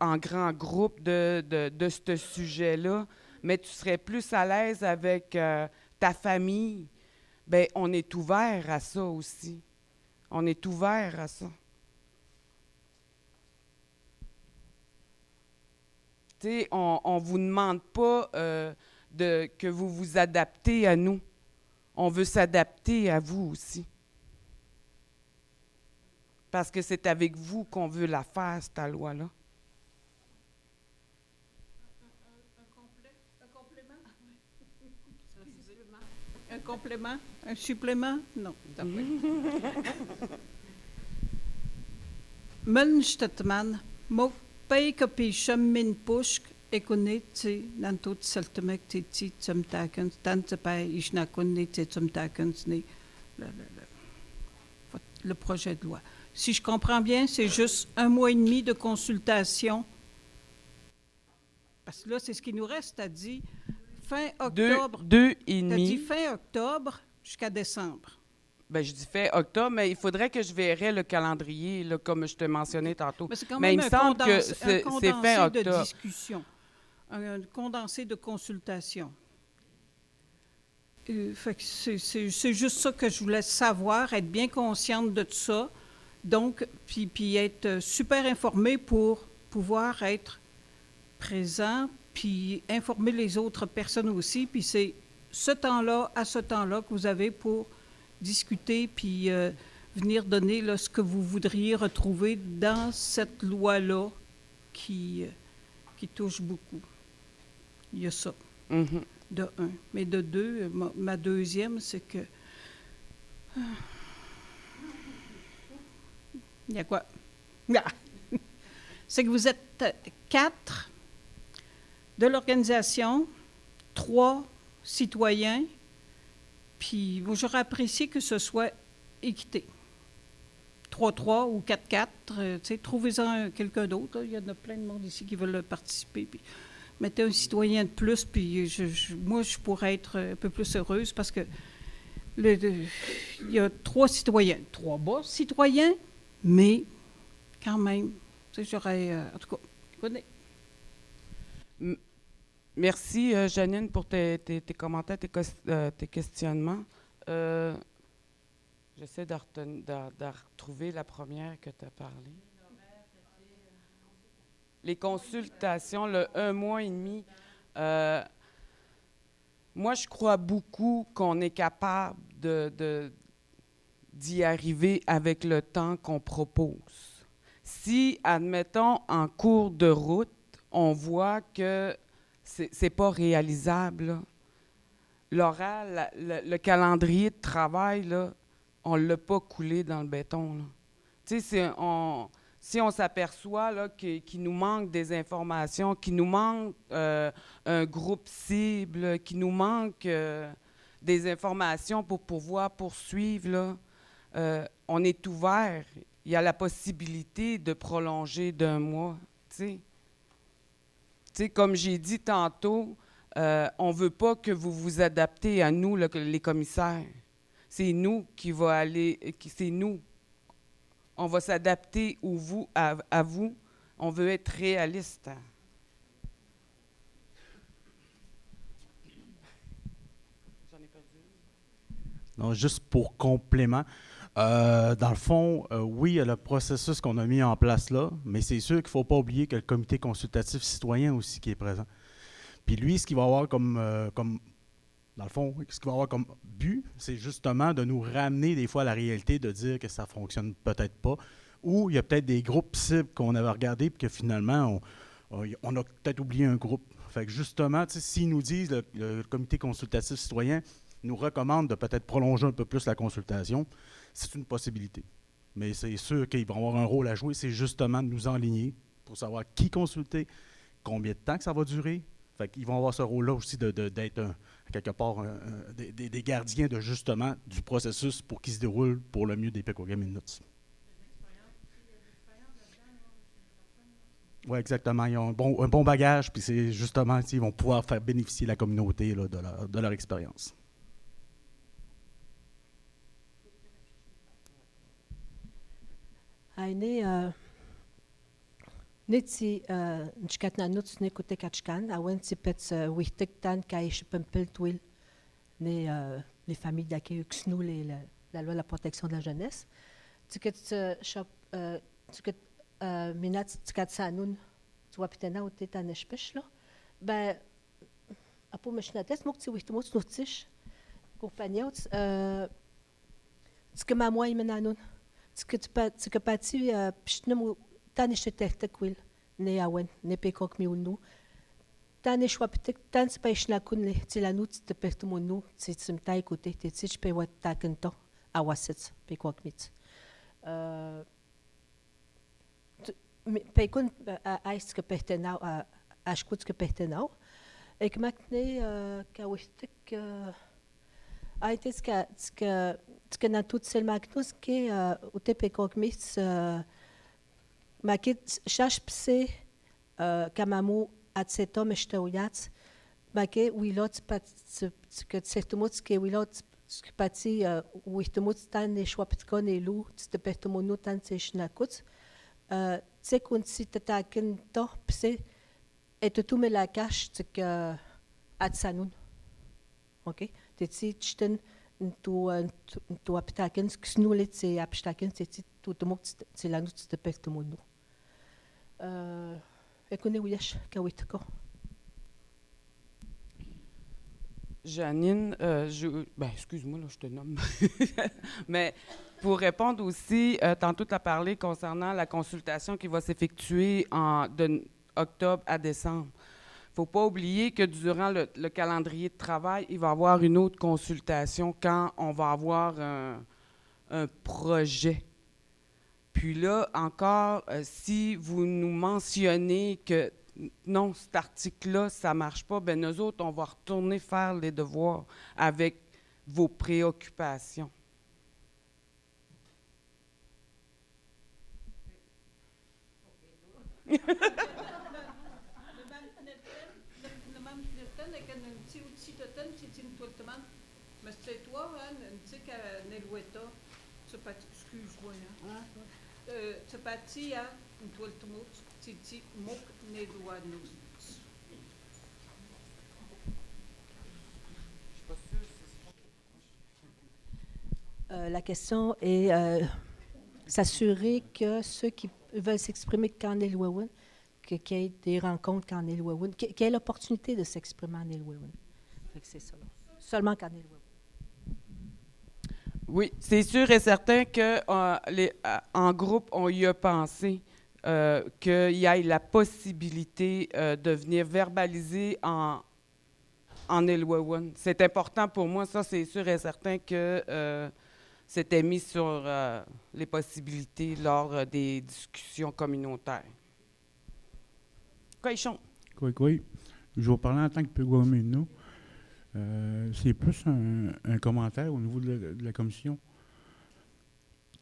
en grand groupe de ce sujet-là, mais tu serais plus à l'aise avec ta famille, bien, on est ouvert à ça aussi. On est ouvert à ça. Tu sais, on ne vous demande pas que vous vous adaptez à nous. On veut s'adapter à vous aussi. Parce que c'est avec vous qu'on veut la faire, cette loi-là. Un complément? Un supplément? Non. Mönchtetman, mo peika pi chammin pushk, ekoneti, nantot saltemek titi tsumtakens, tantepai ishnakoneti tsumtakens, le projet de loi. Si je comprends bien, c'est juste 1 mois et demi de consultation. Parce que là, c'est ce qui nous reste, t'as dit fin octobre. 2 et demi. T'as dit fin octobre jusqu'à décembre. Bien, je dis fin octobre, mais il faudrait que je verrais le calendrier, là, comme je te mentionnais tantôt. Mais c'est quand mais même il me semble que c'est fin octobre. De discussion, un condensé de consultation. Fait que c'est juste ça que je voulais savoir, être bien consciente de tout ça. Donc, puis être super informée pour pouvoir être présent, puis informer les autres personnes aussi. Puis c'est ce temps-là, à ce temps-là, que vous avez pour discuter, puis venir donner là, ce que vous voudriez retrouver dans cette loi-là qui touche beaucoup. Il y a ça, Mhm. de un. Mais de deux, ma deuxième, c'est que... Il y a quoi? Ah! C'est que vous êtes 4 de l'organisation, 3 citoyens, puis moi, j'aurais apprécié que ce soit équité. 3-3 ou 4-4, trouvez-en quelqu'un d'autre. Là. Il y en a plein de monde ici qui veulent participer. Puis mettez un citoyen de plus, puis moi, je pourrais être un peu plus heureuse parce que il y a 3 citoyens, 3 bas citoyens, mais quand même, j'aurais, en tout cas, connais. Merci, Janine, pour tes commentaires, tes questionnements. J'essaie de retrouver la première que tu as parlé. Les consultations, le 1 mois et demi. Moi, je crois beaucoup qu'on est capable d'y arriver avec le temps qu'on propose. Si, admettons, en cours de route, on voit que c'est pas réalisable, là. L'oral, le calendrier de travail, là, on ne l'a pas coulé dans le béton, là. Tu sais, si on s'aperçoit là, qu'il nous manque des informations, qu'il nous manque un groupe cible, qu'il nous manque des informations pour pouvoir poursuivre, là, on est ouvert. Il y a la possibilité de prolonger d'1 mois. Tu sais, comme j'ai dit tantôt, on ne veut pas que vous vous adaptez à nous, les commissaires. C'est nous qui va aller, c'est nous. On va s'adapter à vous. On veut être réaliste. J'en ai perdu. Non, juste pour complément. Dans le fond, oui, il y a le processus qu'on a mis en place là, mais c'est sûr qu'il ne faut pas oublier que le comité consultatif citoyen aussi qui est présent. Puis lui, ce qu'il va avoir comme dans le fond, ce qu'il va avoir comme but, c'est justement de nous ramener des fois à la réalité, de dire que ça ne fonctionne peut-être pas, ou il y a peut-être des groupes cibles qu'on avait regardés, puis que finalement, on a peut-être oublié un groupe. Fait que justement, s'ils nous disent, le comité consultatif citoyen nous recommande de peut-être prolonger un peu plus la consultation, c'est une possibilité. Mais c'est sûr qu'ils vont avoir un rôle à jouer, c'est justement de nous enligner pour savoir qui consulter, combien de temps que ça va durer. Fait qu'ils vont avoir ce rôle-là aussi d'être, quelque part, des gardiens de justement du processus pour qu'il se déroule pour le mieux des Pequawamilnuts. Oui, exactement. Ils ont un bon bagage, puis c'est justement, ils vont pouvoir faire bénéficier la communauté là, de leur expérience. Niti nchkatnanut nikote kachkan, awen tipet wichtek tan kaish pempel twil les familles d'accueil XNU, la loi de la protection de la jeunesse. Tiket minat tikat sanun, tu wapitena ou t'es aneshpesh là. Ben, apo mechnates mok ti wichtumot notish, compagnon, tiket mamoy menanun. Tiket pati pishnem tan ishtetehtek wil ne awen ne pekok miunu tan ishwapitek tan spaishnakun le tilanut te pertumunu tsimtai kote te tsich pe wat takento awaset pekok mit pekun ais ke pertenau ashkut ke pertenau ek makne ka wihtek aites ka natut sel maknus ke ute pekok mit Makit shashpse kamamu atseto meshtauyat make wilot pat que certumut que wilot pati wihtumut tan ne shwaptkon elu te pertumunu tan se shnakut se kunsi tataken to pse et tu me la cache que atsanun. OK, T'es-tu, ch'ten, tu apitaken, ksnoulet, c'est apitaken, c'est tout le monde, c'est la nuit, c'est pek tout le monde. Écoutez, oui, kawitko. Janine, excuse-moi, là, je te nomme. Mais pour répondre aussi, tantôt tu as parlé concernant la consultation qui va s'effectuer de octobre à décembre. Il ne faut pas oublier que durant le calendrier de travail, il va y avoir une autre consultation quand on va avoir un projet. Puis là, encore, si vous nous mentionnez que non, cet article-là, ça ne marche pas, bien, nous autres, on va retourner faire les devoirs avec vos préoccupations. Mais c'est toi, tu sais qu'à Neloueta, excuse-moi, tu parti à une toile de mot, tu dis mok Nelouanou. La question est s'assurer que ceux qui veulent s'exprimer qu'en Nélouaouen, qu'il y ait des rencontres qu'en Nélouaouen, qu'il y ait l'opportunité de s'exprimer en Nélouaouen. C'est ça. Seulement qu'en Nélouaouen. Oui, c'est sûr et certain qu'en groupe, on y a pensé qu'il y ait la possibilité de venir verbaliser en Nélouaouen. C'est important pour moi, ça, c'est sûr et certain que c'était mis sur les possibilités lors des discussions communautaires. Coïchon. Oui. Je vais parler en tant que Pégouamino. C'est plus un commentaire au niveau de la commission.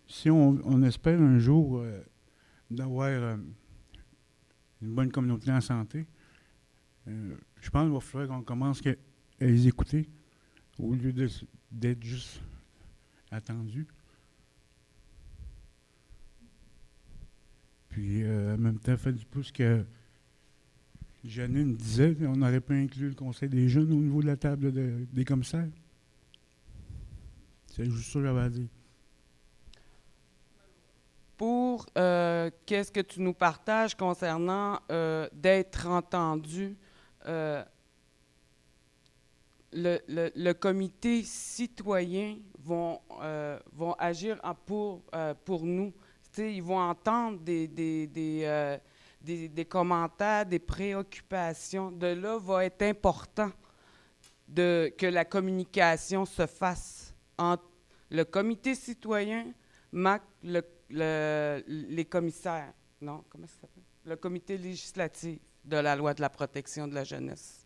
Si on espère un jour d'avoir une bonne communauté en santé, je pense qu'il va falloir qu'on commence à les écouter au lieu d'être juste attendus. Puis en même temps, fait du pouce que Janine disait, on n'aurait pas inclus le Conseil des jeunes au niveau de la table des commissaires. C'est juste ça que j'avais à dire. Pour qu'est-ce que tu nous partages concernant d'être entendu, le comité citoyen vont agir pour nous. T'sais, ils vont entendre des commentaires, des préoccupations. De là, va être important que la communication se fasse entre le comité citoyen, MAC, les commissaires. Non, comment ça s'appelle? Le comité législatif de la loi de la protection de la jeunesse.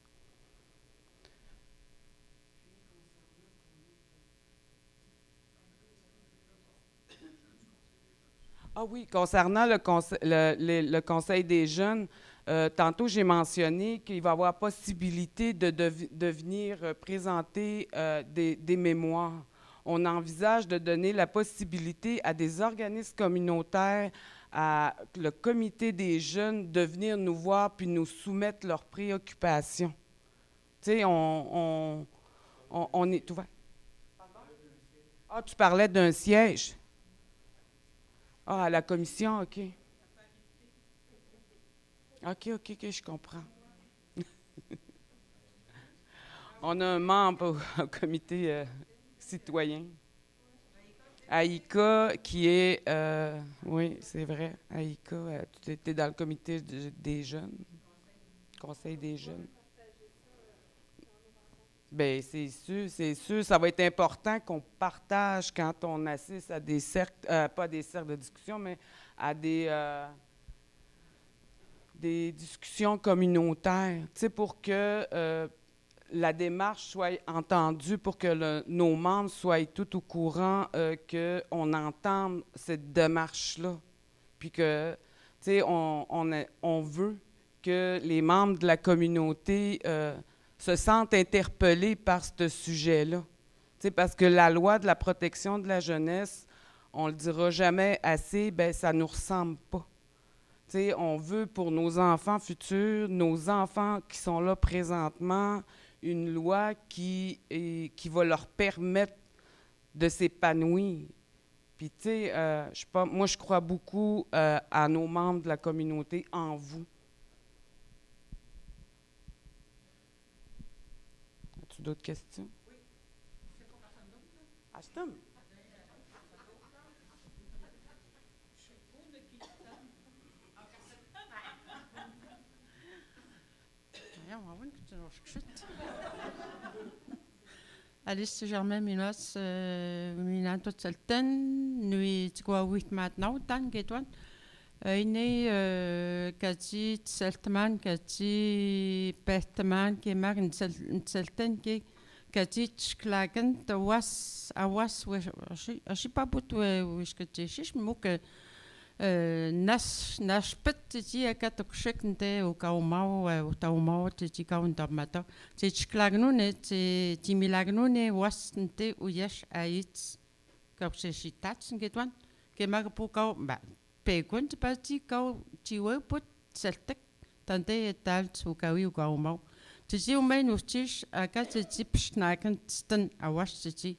Ah oui, concernant le Conseil des jeunes, tantôt j'ai mentionné qu'il va y avoir possibilité de venir présenter des mémoires. On envisage de donner la possibilité à des organismes communautaires, à le Comité des jeunes, de venir nous voir puis nous soumettre leurs préoccupations. Tu sais, on est ouvert. Pardon? Ah, tu parlais d'un siège. Ah, à la commission, OK. OK, je comprends. On a un membre au comité citoyen. Aïka, qui est... oui, c'est vrai. Aïka, tu étais dans le comité des jeunes. Conseil des jeunes. Bien, c'est sûr, ça va être important qu'on partage quand on assiste à des cercles, pas des cercles de discussion, mais à des discussions communautaires, tu sais, pour que la démarche soit entendue, pour que nos membres soient tout au courant qu'on entende cette démarche-là. Puis que, tu sais, on veut que les membres de la communauté se sentent interpellés par ce sujet-là. Tu sais, parce que la loi de la protection de la jeunesse, on le dira jamais assez, bien, ça ne nous ressemble pas. Tu sais, on veut pour nos enfants futurs, nos enfants qui sont là présentement, une loi qui va leur permettre de s'épanouir. Puis, tu sais, moi, je crois beaucoup à nos membres de la communauté, en vous. As-tu d'autres questions? Oui. C'est pour personne d'autre, là? Astum. Alice Germain Minos, Milan Tutselten, Nui Tigwawit Matnau, Tan Getwan. Kati Tseltman, Kati Pertman, qui mar Tselten, qui Kati Tschklagen, Awas, je sais pas beaucoup où est-ce que tu es, je me que Nash petit à Katokshek au Kaumau, au Taumau, Titi Kauntamata, Tschklagnune, Timilagnune, Wastente, ou Yesh Aitz, Kapshitats, Getwan, qui mar pour Kau, Pegun, tu parti Kau, Tiwe, Put, Celtic, Tante et Talt, ou Kawi ou Kaumau. Tu dis au main ou Tish, à Katiti Pschnaken, Sten, à Wastiti,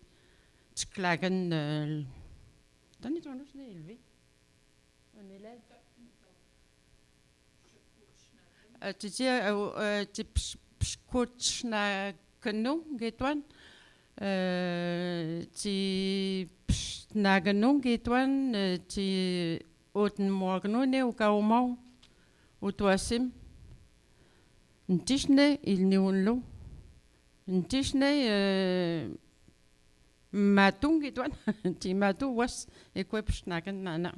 Tschklagen, T'en es ton nom, je l'ai élevé. Un élève. Tu dis, tu pschkutschnagenu, Getwan. Tu pschnagenu, Getwan. Tu oten morgenu, ne, ou kaumau, ou toasim. Ntishne, il n'y a un Ntishne, Matung Getwan. Tu matu was, et quoi pschnagen, nana.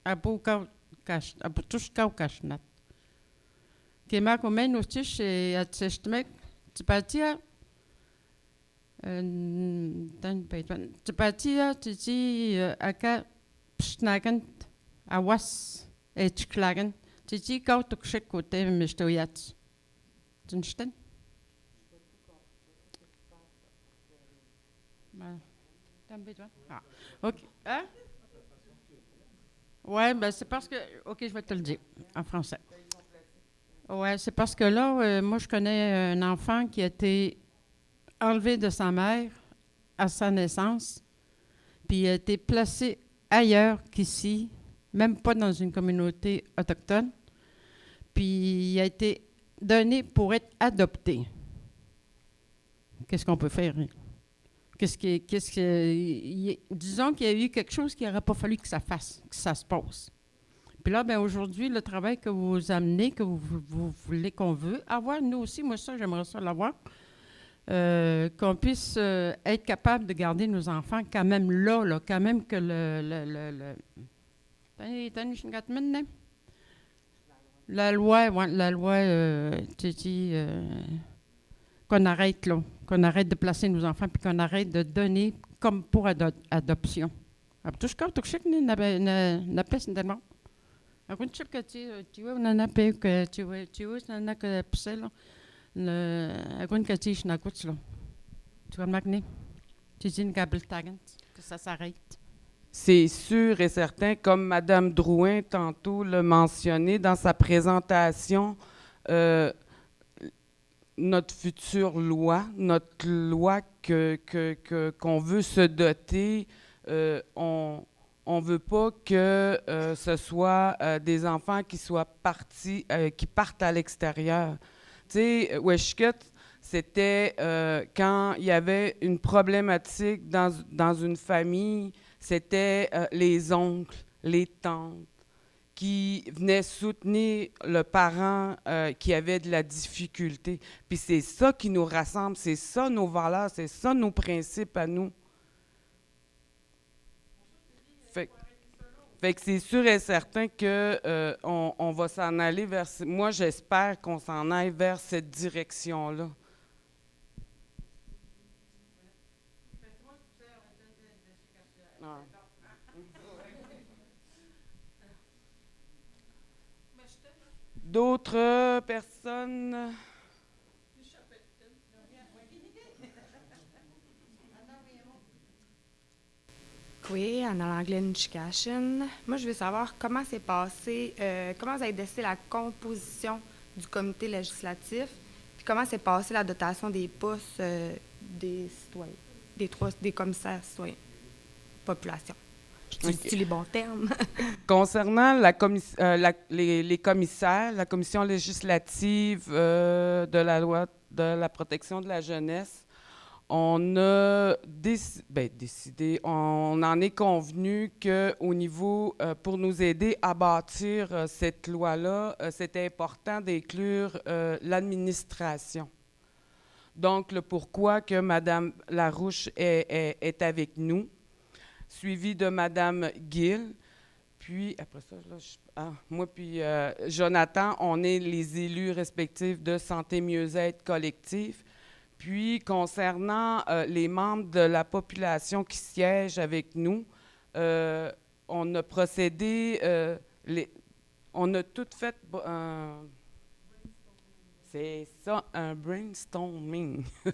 Abu Kaukash, Abu Tushkaukashnat. Kema komen ustish at sestmek, Tpatia, Tpatia, Titi, Aka Pschnagent, Awas, Etschklagen, Titi Kautukshek, Kote, Mistoyats. Tinsten? Ah, ok. Hein? Oui, ben c'est parce que... OK, je vais te le dire en français. Oui, c'est parce que là, moi, je connais un enfant qui a été enlevé de sa mère à sa naissance, puis il a été placé ailleurs qu'ici, même pas dans une communauté autochtone, puis il a été donné pour être adopté. Qu'est-ce qu'on peut faire? Disons qu'il y a eu quelque chose qu'il n'aurait pas fallu que ça fasse, que ça se passe. Puis là, ben aujourd'hui, le travail que vous amenez, que vous voulez, qu'on veut avoir, nous aussi, moi ça, j'aimerais ça l'avoir, qu'on puisse être capable de garder nos enfants quand même là, quand même que la loi, tu dis, qu'on arrête là. Qu'on arrête de placer nos enfants puis qu'on arrête de donner comme pour adoption. Tout ce qu'on a pas tellement. Un coup de chip que tu vois, on en a pas que tu vois, on en a que c'est là. Un coup de que tu n'as pas là. Tu vas m'agner. Tu dis une gable tagant que ça s'arrête. C'est sûr et certain, comme Mme Drouin tantôt l'a mentionné dans sa présentation, notre future loi, notre loi qu'on veut se doter, on ne veut pas que ce soit des enfants qui soient partis, qui partent à l'extérieur. Tu sais, Weshket, c'était quand il y avait une problématique dans une famille, c'était les oncles, les tantes, qui venaient soutenir le parent qui avait de la difficulté. Puis c'est ça qui nous rassemble, c'est ça nos valeurs, c'est ça nos principes à nous. Fait que c'est sûr et certain que on va s'en aller vers... Moi, j'espère qu'on s'en aille vers cette direction-là. Ah. D'autres personnes? Oui, Anna Langlais-Nishkashin. Moi, je veux savoir comment s'est passé, comment vous avez décidé la composition du comité législatif, puis comment s'est passée la dotation des postes des citoyens, des commissaires citoyens, population. J'utilise les bons termes. Concernant les commissaires, la commission législative de la loi de la protection de la jeunesse, on a décidé, on en est convenu qu'au niveau, pour nous aider à bâtir cette loi-là, c'était important d'inclure l'administration. Donc, le pourquoi que Mme Larouche est avec nous, suivi de Mme Gill. Puis, après ça, moi puis Jonathan, on est les élus respectifs de Santé Mieux-être Collectif. Puis, concernant les membres de la population qui siègent avec nous, on a procédé, on a tout fait, c'est ça, un brainstorming. Tu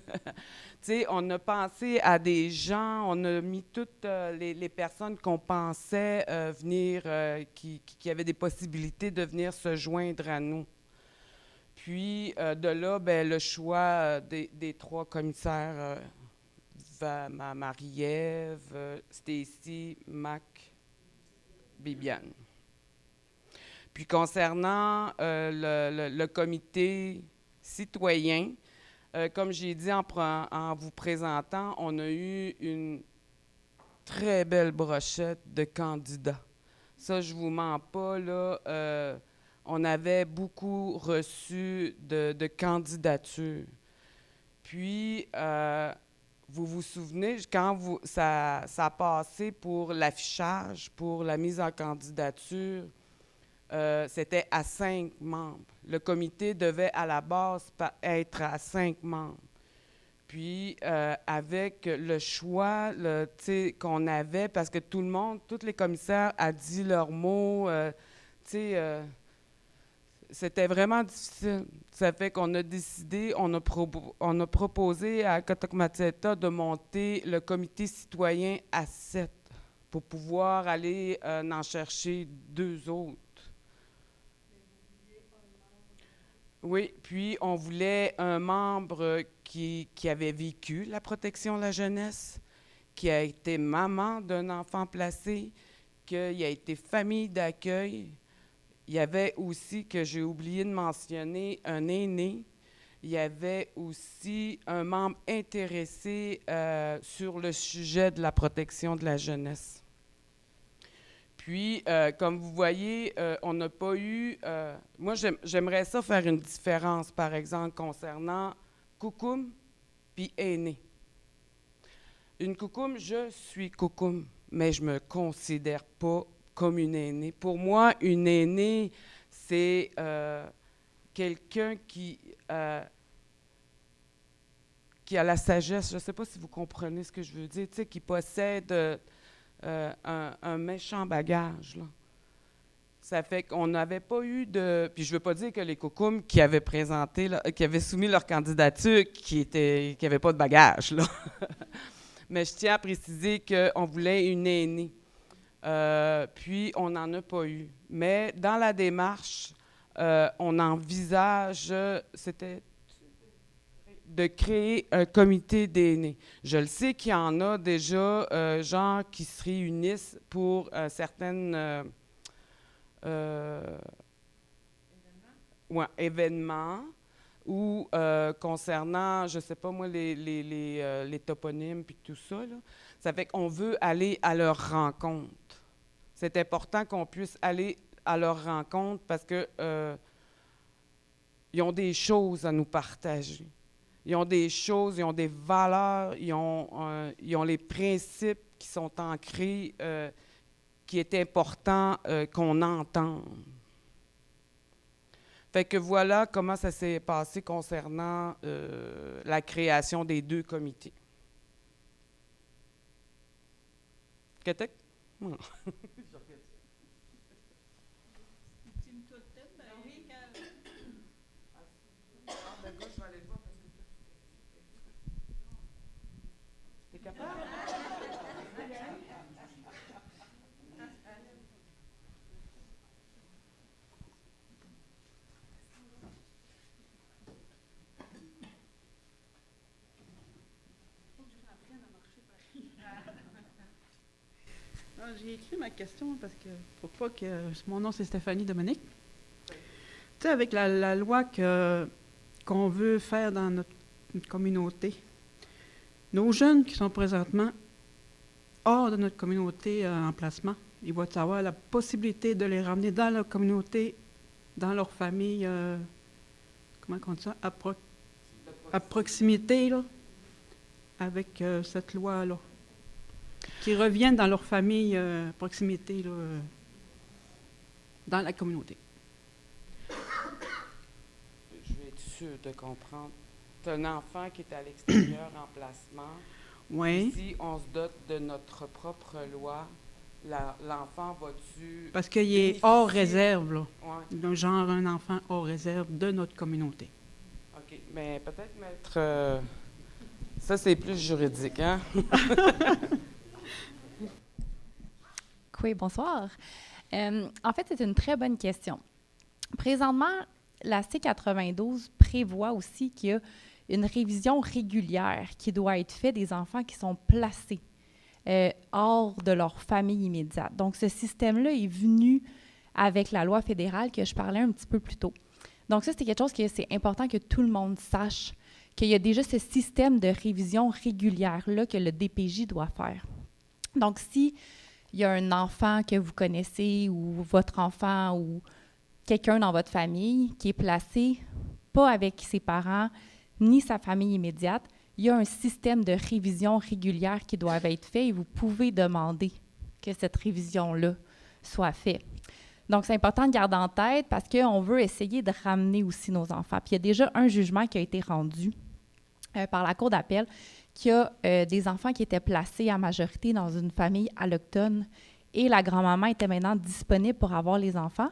sais, on a pensé à des gens, on a mis toutes les personnes qu'on pensait venir, qui avaient des possibilités de venir se joindre à nous. Puis, de là, ben, le choix des 3 commissaires, Marie-Ève, Stacy, Mac, Bibiane. Puis, concernant le comité citoyen, comme j'ai dit en vous présentant, on a eu une très belle brochette de candidats. Ça, je ne vous mens pas, là. On avait beaucoup reçu de candidatures. Puis, vous vous souvenez, quand ça a passé pour l'affichage, pour la mise en candidature, c'était à 5 membres. Le comité devait à la base être à 5 membres. Puis, avec le choix qu'on avait, parce que tout le monde, tous les commissaires ont dit leurs mots, c'était vraiment difficile. Ça fait qu'on a décidé, on a proposé à Kotokmateta de monter le comité citoyen à 7 pour pouvoir aller en chercher 2 autres. Oui, puis on voulait un membre qui avait vécu la protection de la jeunesse, qui a été maman d'un enfant placé, qui a été famille d'accueil. Il y avait aussi, que j'ai oublié de mentionner, un aîné. Il y avait aussi un membre intéressé sur le sujet de la protection de la jeunesse. Puis, comme vous voyez, on n'a pas eu... moi, j'aimerais ça faire une différence, par exemple, concernant Koukoum puis aîné. Une Koukoum, je suis Koukoum, mais je ne me considère pas comme une aînée. Pour moi, une aînée, c'est quelqu'un qui a la sagesse. Je ne sais pas si vous comprenez ce que je veux dire, tu sais, qui possède un méchant bagage, là. Ça fait qu'on n'avait pas eu de... Puis je ne veux pas dire que les Koukoum qui avaient présenté, là, qui avaient soumis leur candidature, qui n'avaient pas de bagage, là. Mais je tiens à préciser qu'on voulait une aînée. Puis, on n'en a pas eu. Mais dans la démarche, on envisage, c'était de créer un comité d'aînés. Je le sais qu'il y en a déjà, gens qui se réunissent pour certaines événements ou concernant, je ne sais pas moi, les toponymes puis tout ça, là. Ça fait qu'on veut aller à leur rencontre. C'est important qu'on puisse aller à leur rencontre parce que ils ont des choses à nous partager. Ils ont des choses, ils ont des valeurs, ils ont les principes qui sont ancrés, qui est important qu'on entende. Fait que voilà comment ça s'est passé concernant la création des 2 comités. Qu'est-ce que non. T'es capable? J'ai écrit ma question parce que, pour pas que... Mon nom, c'est Stéphanie Dominique. Tu sais, avec la loi qu'on veut faire dans notre communauté, nos jeunes qui sont présentement hors de notre communauté en placement, ils vont avoir la possibilité de les ramener dans leur communauté, dans leur famille, comment on dit ça, à proximité, là, avec cette loi-là. Qui reviennent dans leur famille à proximité, là, dans la communauté. Je vais être sûre de comprendre. Tu as un enfant qui est à l'extérieur en placement. Oui. Si on se dote de notre propre loi, l'enfant va-tu... Parce qu'il est hors réserve, là. Ouais. Donc, genre un enfant hors réserve de notre communauté. OK. Mais peut-être mettre... ça, c'est plus juridique, hein? Oui, bonsoir. En fait, c'est une très bonne question. Présentement, la C92 prévoit aussi qu'il y a une révision régulière qui doit être faite des enfants qui sont placés hors de leur famille immédiate. Donc, ce système-là est venu avec la loi fédérale que je parlais un petit peu plus tôt. Donc, ça, c'est quelque chose que c'est important que tout le monde sache, qu'il y a déjà ce système de révision régulière-là que le DPJ doit faire. Donc, si il y a un enfant que vous connaissez ou votre enfant ou quelqu'un dans votre famille qui est placé pas avec ses parents ni sa famille immédiate, il y a un système de révision régulière qui doit être fait et vous pouvez demander que cette révision-là soit faite. Donc, c'est important de garder en tête parce qu'on veut essayer de ramener aussi nos enfants. Puis, il y a déjà un jugement qui a été rendu par la Cour d'appel qu'il y a des enfants qui étaient placés à majorité dans une famille allochtone et la grand-maman était maintenant disponible pour avoir les enfants.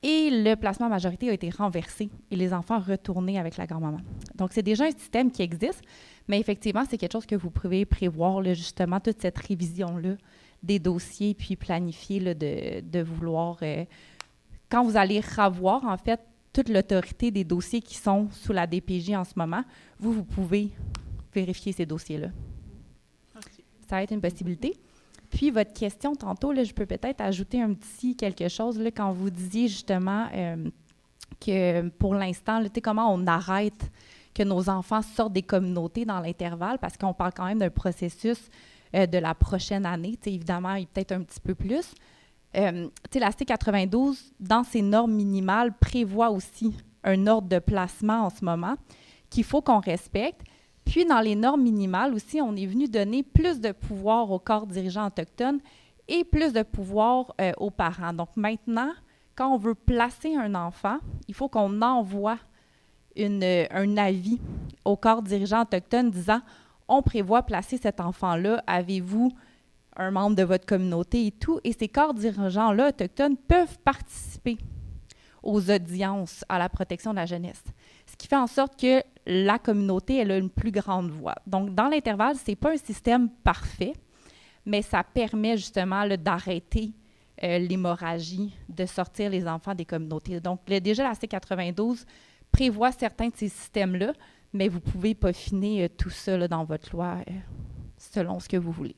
Et le placement à majorité a été renversé et les enfants retournés avec la grand-maman. Donc, c'est déjà un système qui existe, mais effectivement, c'est quelque chose que vous pouvez prévoir, là, justement, toute cette révision-là des dossiers, puis planifier là, de vouloir... quand vous allez revoir, en fait, toute l'autorité des dossiers qui sont sous la DPJ en ce moment, vous pouvez vérifier ces dossiers-là. Okay. Ça va être une possibilité. Puis, votre question tantôt, là, je peux peut-être ajouter un petit quelque chose, là, quand vous disiez justement que pour l'instant, là, comment on arrête que nos enfants sortent des communautés dans l'intervalle, parce qu'on parle quand même d'un processus de la prochaine année, évidemment, il peut-être un petit peu plus. La C92, dans ses normes minimales, prévoit aussi un ordre de placement en ce moment qu'il faut qu'on respecte. Puis, dans les normes minimales aussi, on est venu donner plus de pouvoir aux corps dirigeants autochtones et plus de pouvoir aux parents. Donc, maintenant, quand on veut placer un enfant, il faut qu'on envoie un avis au corps dirigeant autochtone disant « On prévoit placer cet enfant-là, avez-vous un membre de votre communauté et tout ». Et ces corps dirigeants-là autochtones peuvent participer aux audiences à la protection de la jeunesse. Ce qui fait en sorte que la communauté, elle a une plus grande voix. Donc, dans l'intervalle, ce n'est pas un système parfait, mais ça permet justement là, d'arrêter l'hémorragie, de sortir les enfants des communautés. Donc, déjà, la C92 prévoit certains de ces systèmes-là, mais vous pouvez peaufiner tout ça là, dans votre loi selon ce que vous voulez.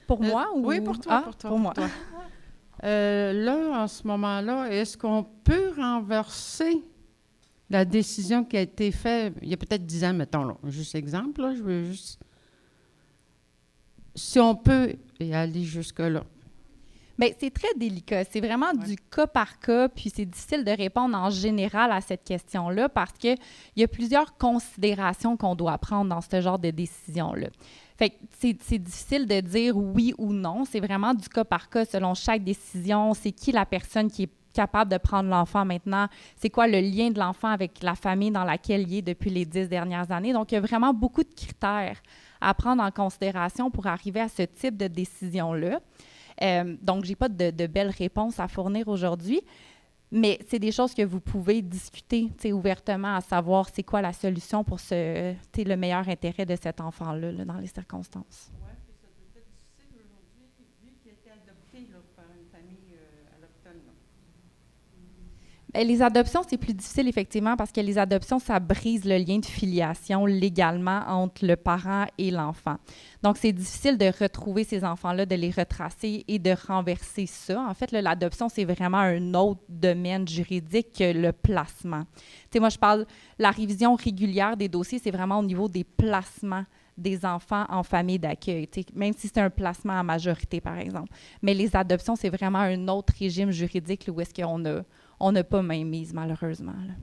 Pour moi ou... Oui, pour toi. Pour moi. Là, en ce moment-là, est-ce qu'on peut renverser la décision qui a été faite il y a peut-être 10 ans, mettons, là, juste exemple, là, je veux juste... Si on peut y aller jusque-là. Bien, c'est très délicat. C'est vraiment du cas par cas, puis c'est difficile de répondre en général à cette question-là parce qu'il y a plusieurs considérations qu'on doit prendre dans ce genre de décision-là. Fait que c'est difficile de dire oui ou non. C'est vraiment du cas par cas selon chaque décision. C'est qui la personne qui est capable de prendre l'enfant maintenant? C'est quoi le lien de l'enfant avec la famille dans laquelle il est depuis les 10 dernières années? Donc, il y a vraiment beaucoup de critères à prendre en considération pour arriver à ce type de décision-là. Donc, je n'ai pas de belles réponses à fournir aujourd'hui, mais c'est des choses que vous pouvez discuter ouvertement, à savoir c'est quoi la solution pour le meilleur intérêt de cet enfant-là là, dans les circonstances. Oui, puis ça doit être difficile aujourd'hui, vu qu'il a été adopté là, par une famille allochtone. Bien, les adoptions, c'est plus difficile, effectivement, parce que les adoptions, ça brise le lien de filiation légalement entre le parent et l'enfant. Donc, c'est difficile de retrouver ces enfants-là, de les retracer et de renverser ça. En fait, là, l'adoption, c'est vraiment un autre domaine juridique que le placement. Tu sais, moi, je parle, la révision régulière des dossiers, c'est vraiment au niveau des placements des enfants en famille d'accueil, tu sais, même si c'est un placement à majorité, par exemple. Mais les adoptions, c'est vraiment un autre régime juridique là, où est-ce on n'a pas mainmise, malheureusement. Là.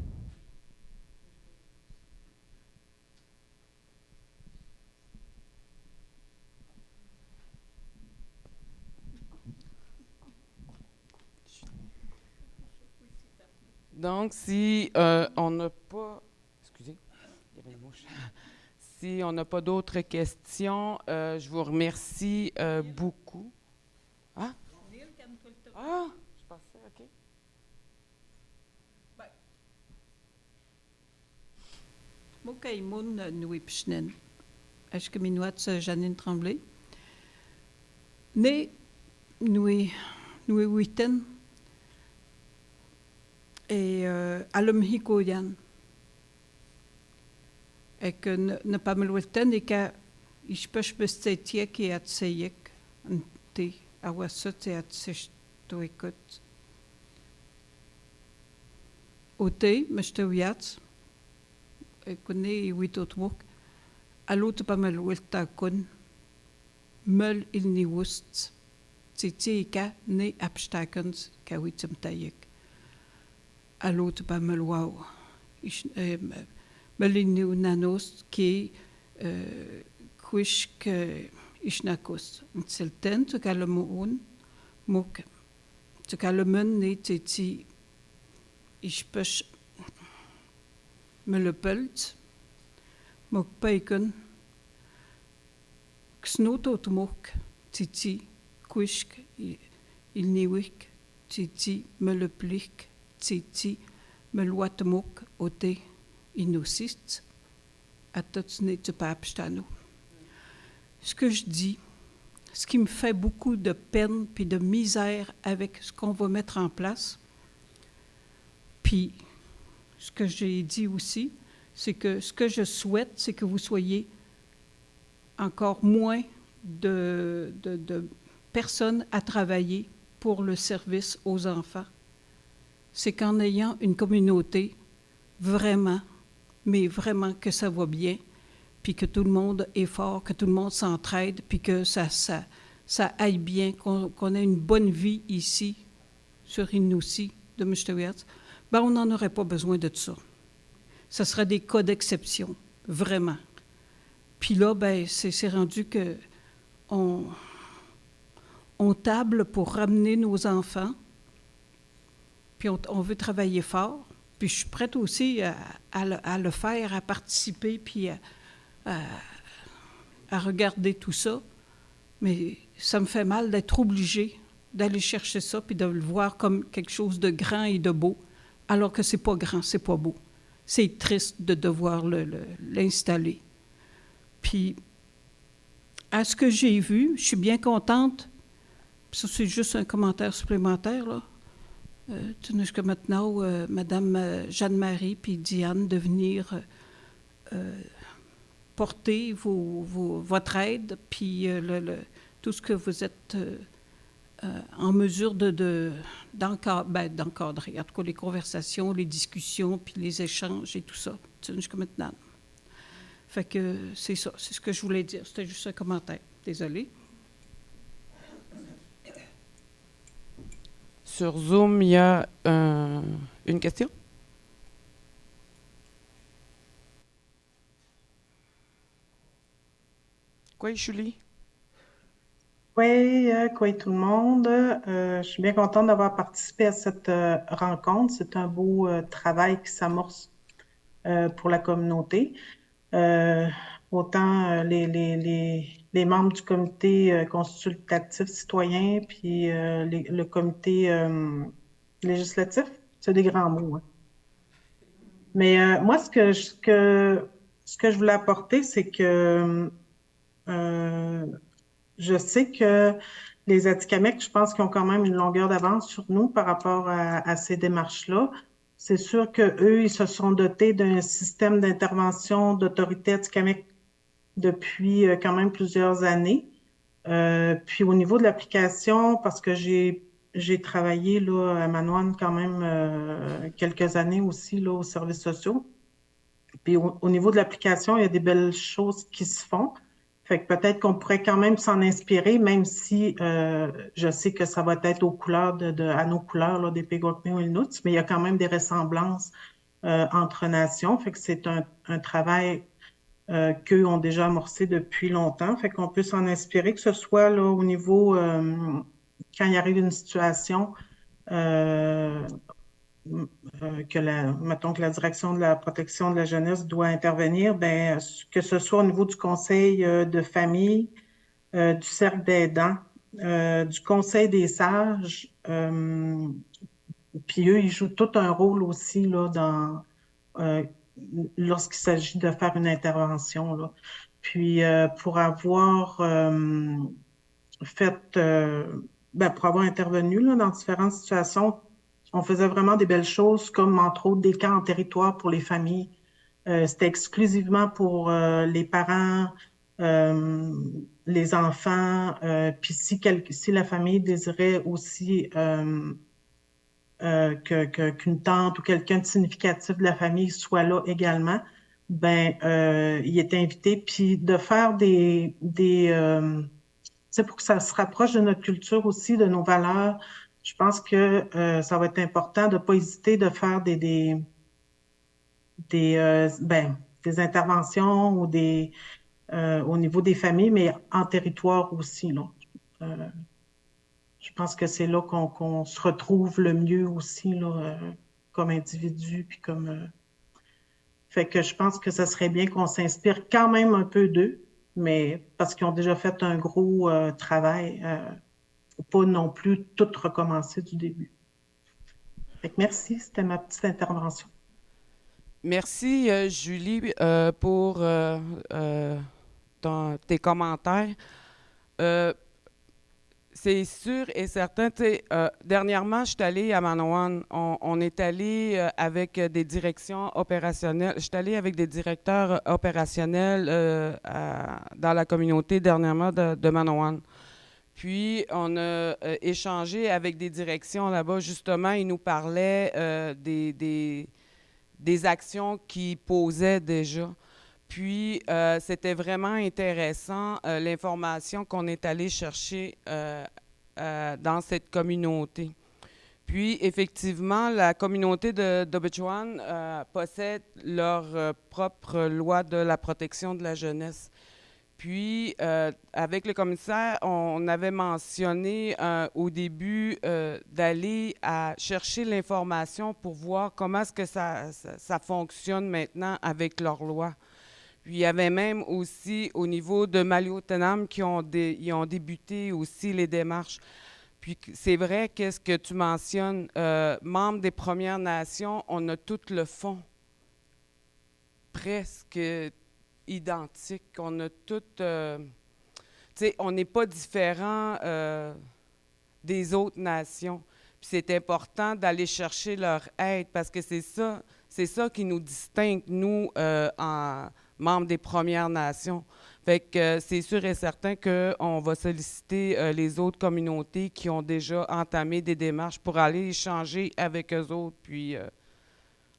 Donc, si on n'a pas... Excusez, il y avait une mouche. Si on n'a pas d'autres questions, je vous remercie beaucoup. Ah? Ah, je pensais, OK. Mokaïmoun Noui Pichnen. Est-ce que Minouat Janine Tremblay? Né Noui Witten et Alum Hikoyan. Et que ne pas me l'oueten et que je peux bestétier qui a tseyek un té à wassot et à tsesto écoute. Au té, me j'touiat. Et connais huit autres mots. À l'autre pas me l'oueta con. Mel il ni wust. Tsiti ka ne abstakens ka witem tayek. À l'autre pas me l'ouau. Melinu nanos qui kuishk ishnakos. Tselten te kalamoon mok te kalamen ne teti ispech me le pelt mok peiken ksnotot mok titi kuishk il niwik titi me le plik titi me loat mok ote innociste, à tous n'est pas abstanu. Ce que je dis, ce qui me fait beaucoup de peine puis de misère avec ce qu'on va mettre en place, puis ce que j'ai dit aussi, c'est que ce que je souhaite, c'est que vous soyez encore moins de personnes à travailler pour le service aux enfants. C'est qu'en ayant une communauté vraiment, mais vraiment que ça va bien, puis que tout le monde est fort, que tout le monde s'entraide, puis que ça aille bien, qu'on ait une bonne vie ici, sur Inoussi, de Mouchtouiat, ben on n'en aurait pas besoin de ça. Ce serait des cas d'exception, vraiment. Puis là, ben c'est rendu que on table pour ramener nos enfants, puis on veut travailler fort. Puis je suis prête aussi à le faire, à participer, puis à regarder tout ça. Mais ça me fait mal d'être obligée d'aller chercher ça, puis de le voir comme quelque chose de grand et de beau, alors que c'est pas grand, c'est pas beau. C'est triste de devoir l'installer. Puis, à ce que j'ai vu, je suis bien contente. Ça, c'est juste un commentaire supplémentaire, là. Jusqu'à maintenant, Madame Jeanne-Marie puis Diane de venir porter votre aide, puis tout ce que vous êtes en mesure d'encadrer, en tout cas les conversations, les discussions, puis les échanges et tout ça, jusqu'à maintenant. Fait que c'est ça, c'est ce que je voulais dire. C'était juste un commentaire. Désolée. Sur Zoom, il y a une question. Quoi, Julie? Oui, quoi tout le monde. Je suis bien contente d'avoir participé à cette rencontre. C'est un beau travail qui s'amorce pour la communauté. Autant les membres du comité consultatif citoyen puis le comité législatif, c'est des grands mots. Hein. Mais moi, ce que je voulais apporter, c'est que je sais que les Atikamekw, je pense qu'ils ont quand même une longueur d'avance sur nous par rapport à ces démarches-là. C'est sûr qu'eux, ils se sont dotés d'un système d'intervention d'autorité atikamekw depuis quand même plusieurs années. Puis au niveau de l'application, parce que j'ai travaillé là, à Manoine quand même quelques années aussi là, aux services sociaux. Puis au niveau de l'application, il y a des belles choses qui se font. Fait que peut-être qu'on pourrait quand même s'en inspirer, même si je sais que ça va être aux couleurs à nos couleurs là, des Péguakmé-Inuits, mais il y a quand même des ressemblances entre nations. Fait que c'est un travail qu'eux ont déjà amorcé depuis longtemps. Fait qu'on peut s'en inspirer, que ce soit là, au niveau, quand il arrive une situation, mettons que la direction de la protection de la jeunesse doit intervenir, ben, que ce soit au niveau du conseil de famille, du cercle d'aidants, du conseil des sages, puis eux, ils jouent tout un rôle aussi là, lorsqu'il s'agit de faire une intervention, là. Puis pour avoir pour avoir intervenu là, dans différentes situations, on faisait vraiment des belles choses, comme entre autres des camps en territoire pour les familles. C'était exclusivement pour les parents, les enfants, puis si la famille désirait aussi qu'une tante ou quelqu'un de significatif de la famille soit là également, ben il est invité, puis de faire c'est pour que ça se rapproche de notre culture aussi, de nos valeurs. Je pense que ça va être important de ne pas hésiter de faire des interventions ou au niveau des familles, mais en territoire aussi, là. Je pense que c'est là qu'on se retrouve le mieux aussi, là, comme individu, puis comme... Fait que je pense que ça serait bien qu'on s'inspire quand même un peu d'eux, mais parce qu'ils ont déjà fait un gros travail, faut pas non plus tout recommencer du début. Fait que merci, c'était ma petite intervention. Merci, Julie, pour tes commentaires. C'est sûr et certain, tu sais, dernièrement, je suis allée à Manawan. On est allé avec des directions opérationnelles. Je suis allée avec des directeurs opérationnels dans la communauté dernièrement de Manawan. Puis, on a échangé avec des directions là-bas. Justement, ils nous parlaient des actions qu'ils posaient déjà. Puis, c'était vraiment intéressant, l'information qu'on est allé chercher dans cette communauté. Puis, effectivement, la communauté de Dobitchwan possède leur propre loi de la protection de la jeunesse. Puis, avec le commissaire, on avait mentionné au début d'aller à chercher l'information pour voir comment est-ce que ça fonctionne maintenant avec leur loi. Puis, il y avait même aussi au niveau de Maliotenam qui ont débuté aussi les démarches. Puis c'est vrai, qu'est-ce que tu mentionnes, membres des Premières Nations, on a tout le fond presque identique. On a tout, tu sais, on n'est pas différent des autres nations. Puis c'est important d'aller chercher leur aide parce que c'est ça qui nous distingue, nous, en membres des Premières Nations. Fait que c'est sûr et certain qu'on va solliciter les autres communautés qui ont déjà entamé des démarches pour aller échanger avec eux autres puis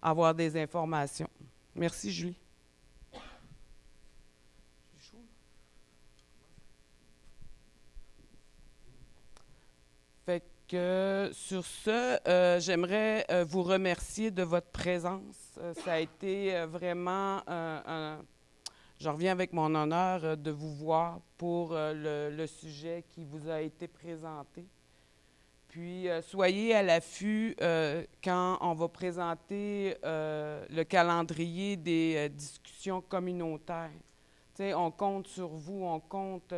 avoir des informations. Merci, Julie. Fait que sur ce, j'aimerais vous remercier de votre présence. Ça a été vraiment je reviens avec mon honneur de vous voir pour le sujet qui vous a été présenté. Puis, soyez à l'affût quand on va présenter le calendrier des discussions communautaires. Tu sais, on compte sur vous, on compte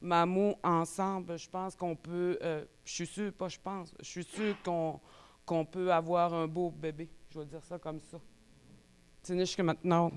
Mamou ensemble. Je pense qu'on peut, je suis sûre qu'on peut avoir un beau bébé. Je vais dire ça comme ça. C'est jusqu'à maintenant.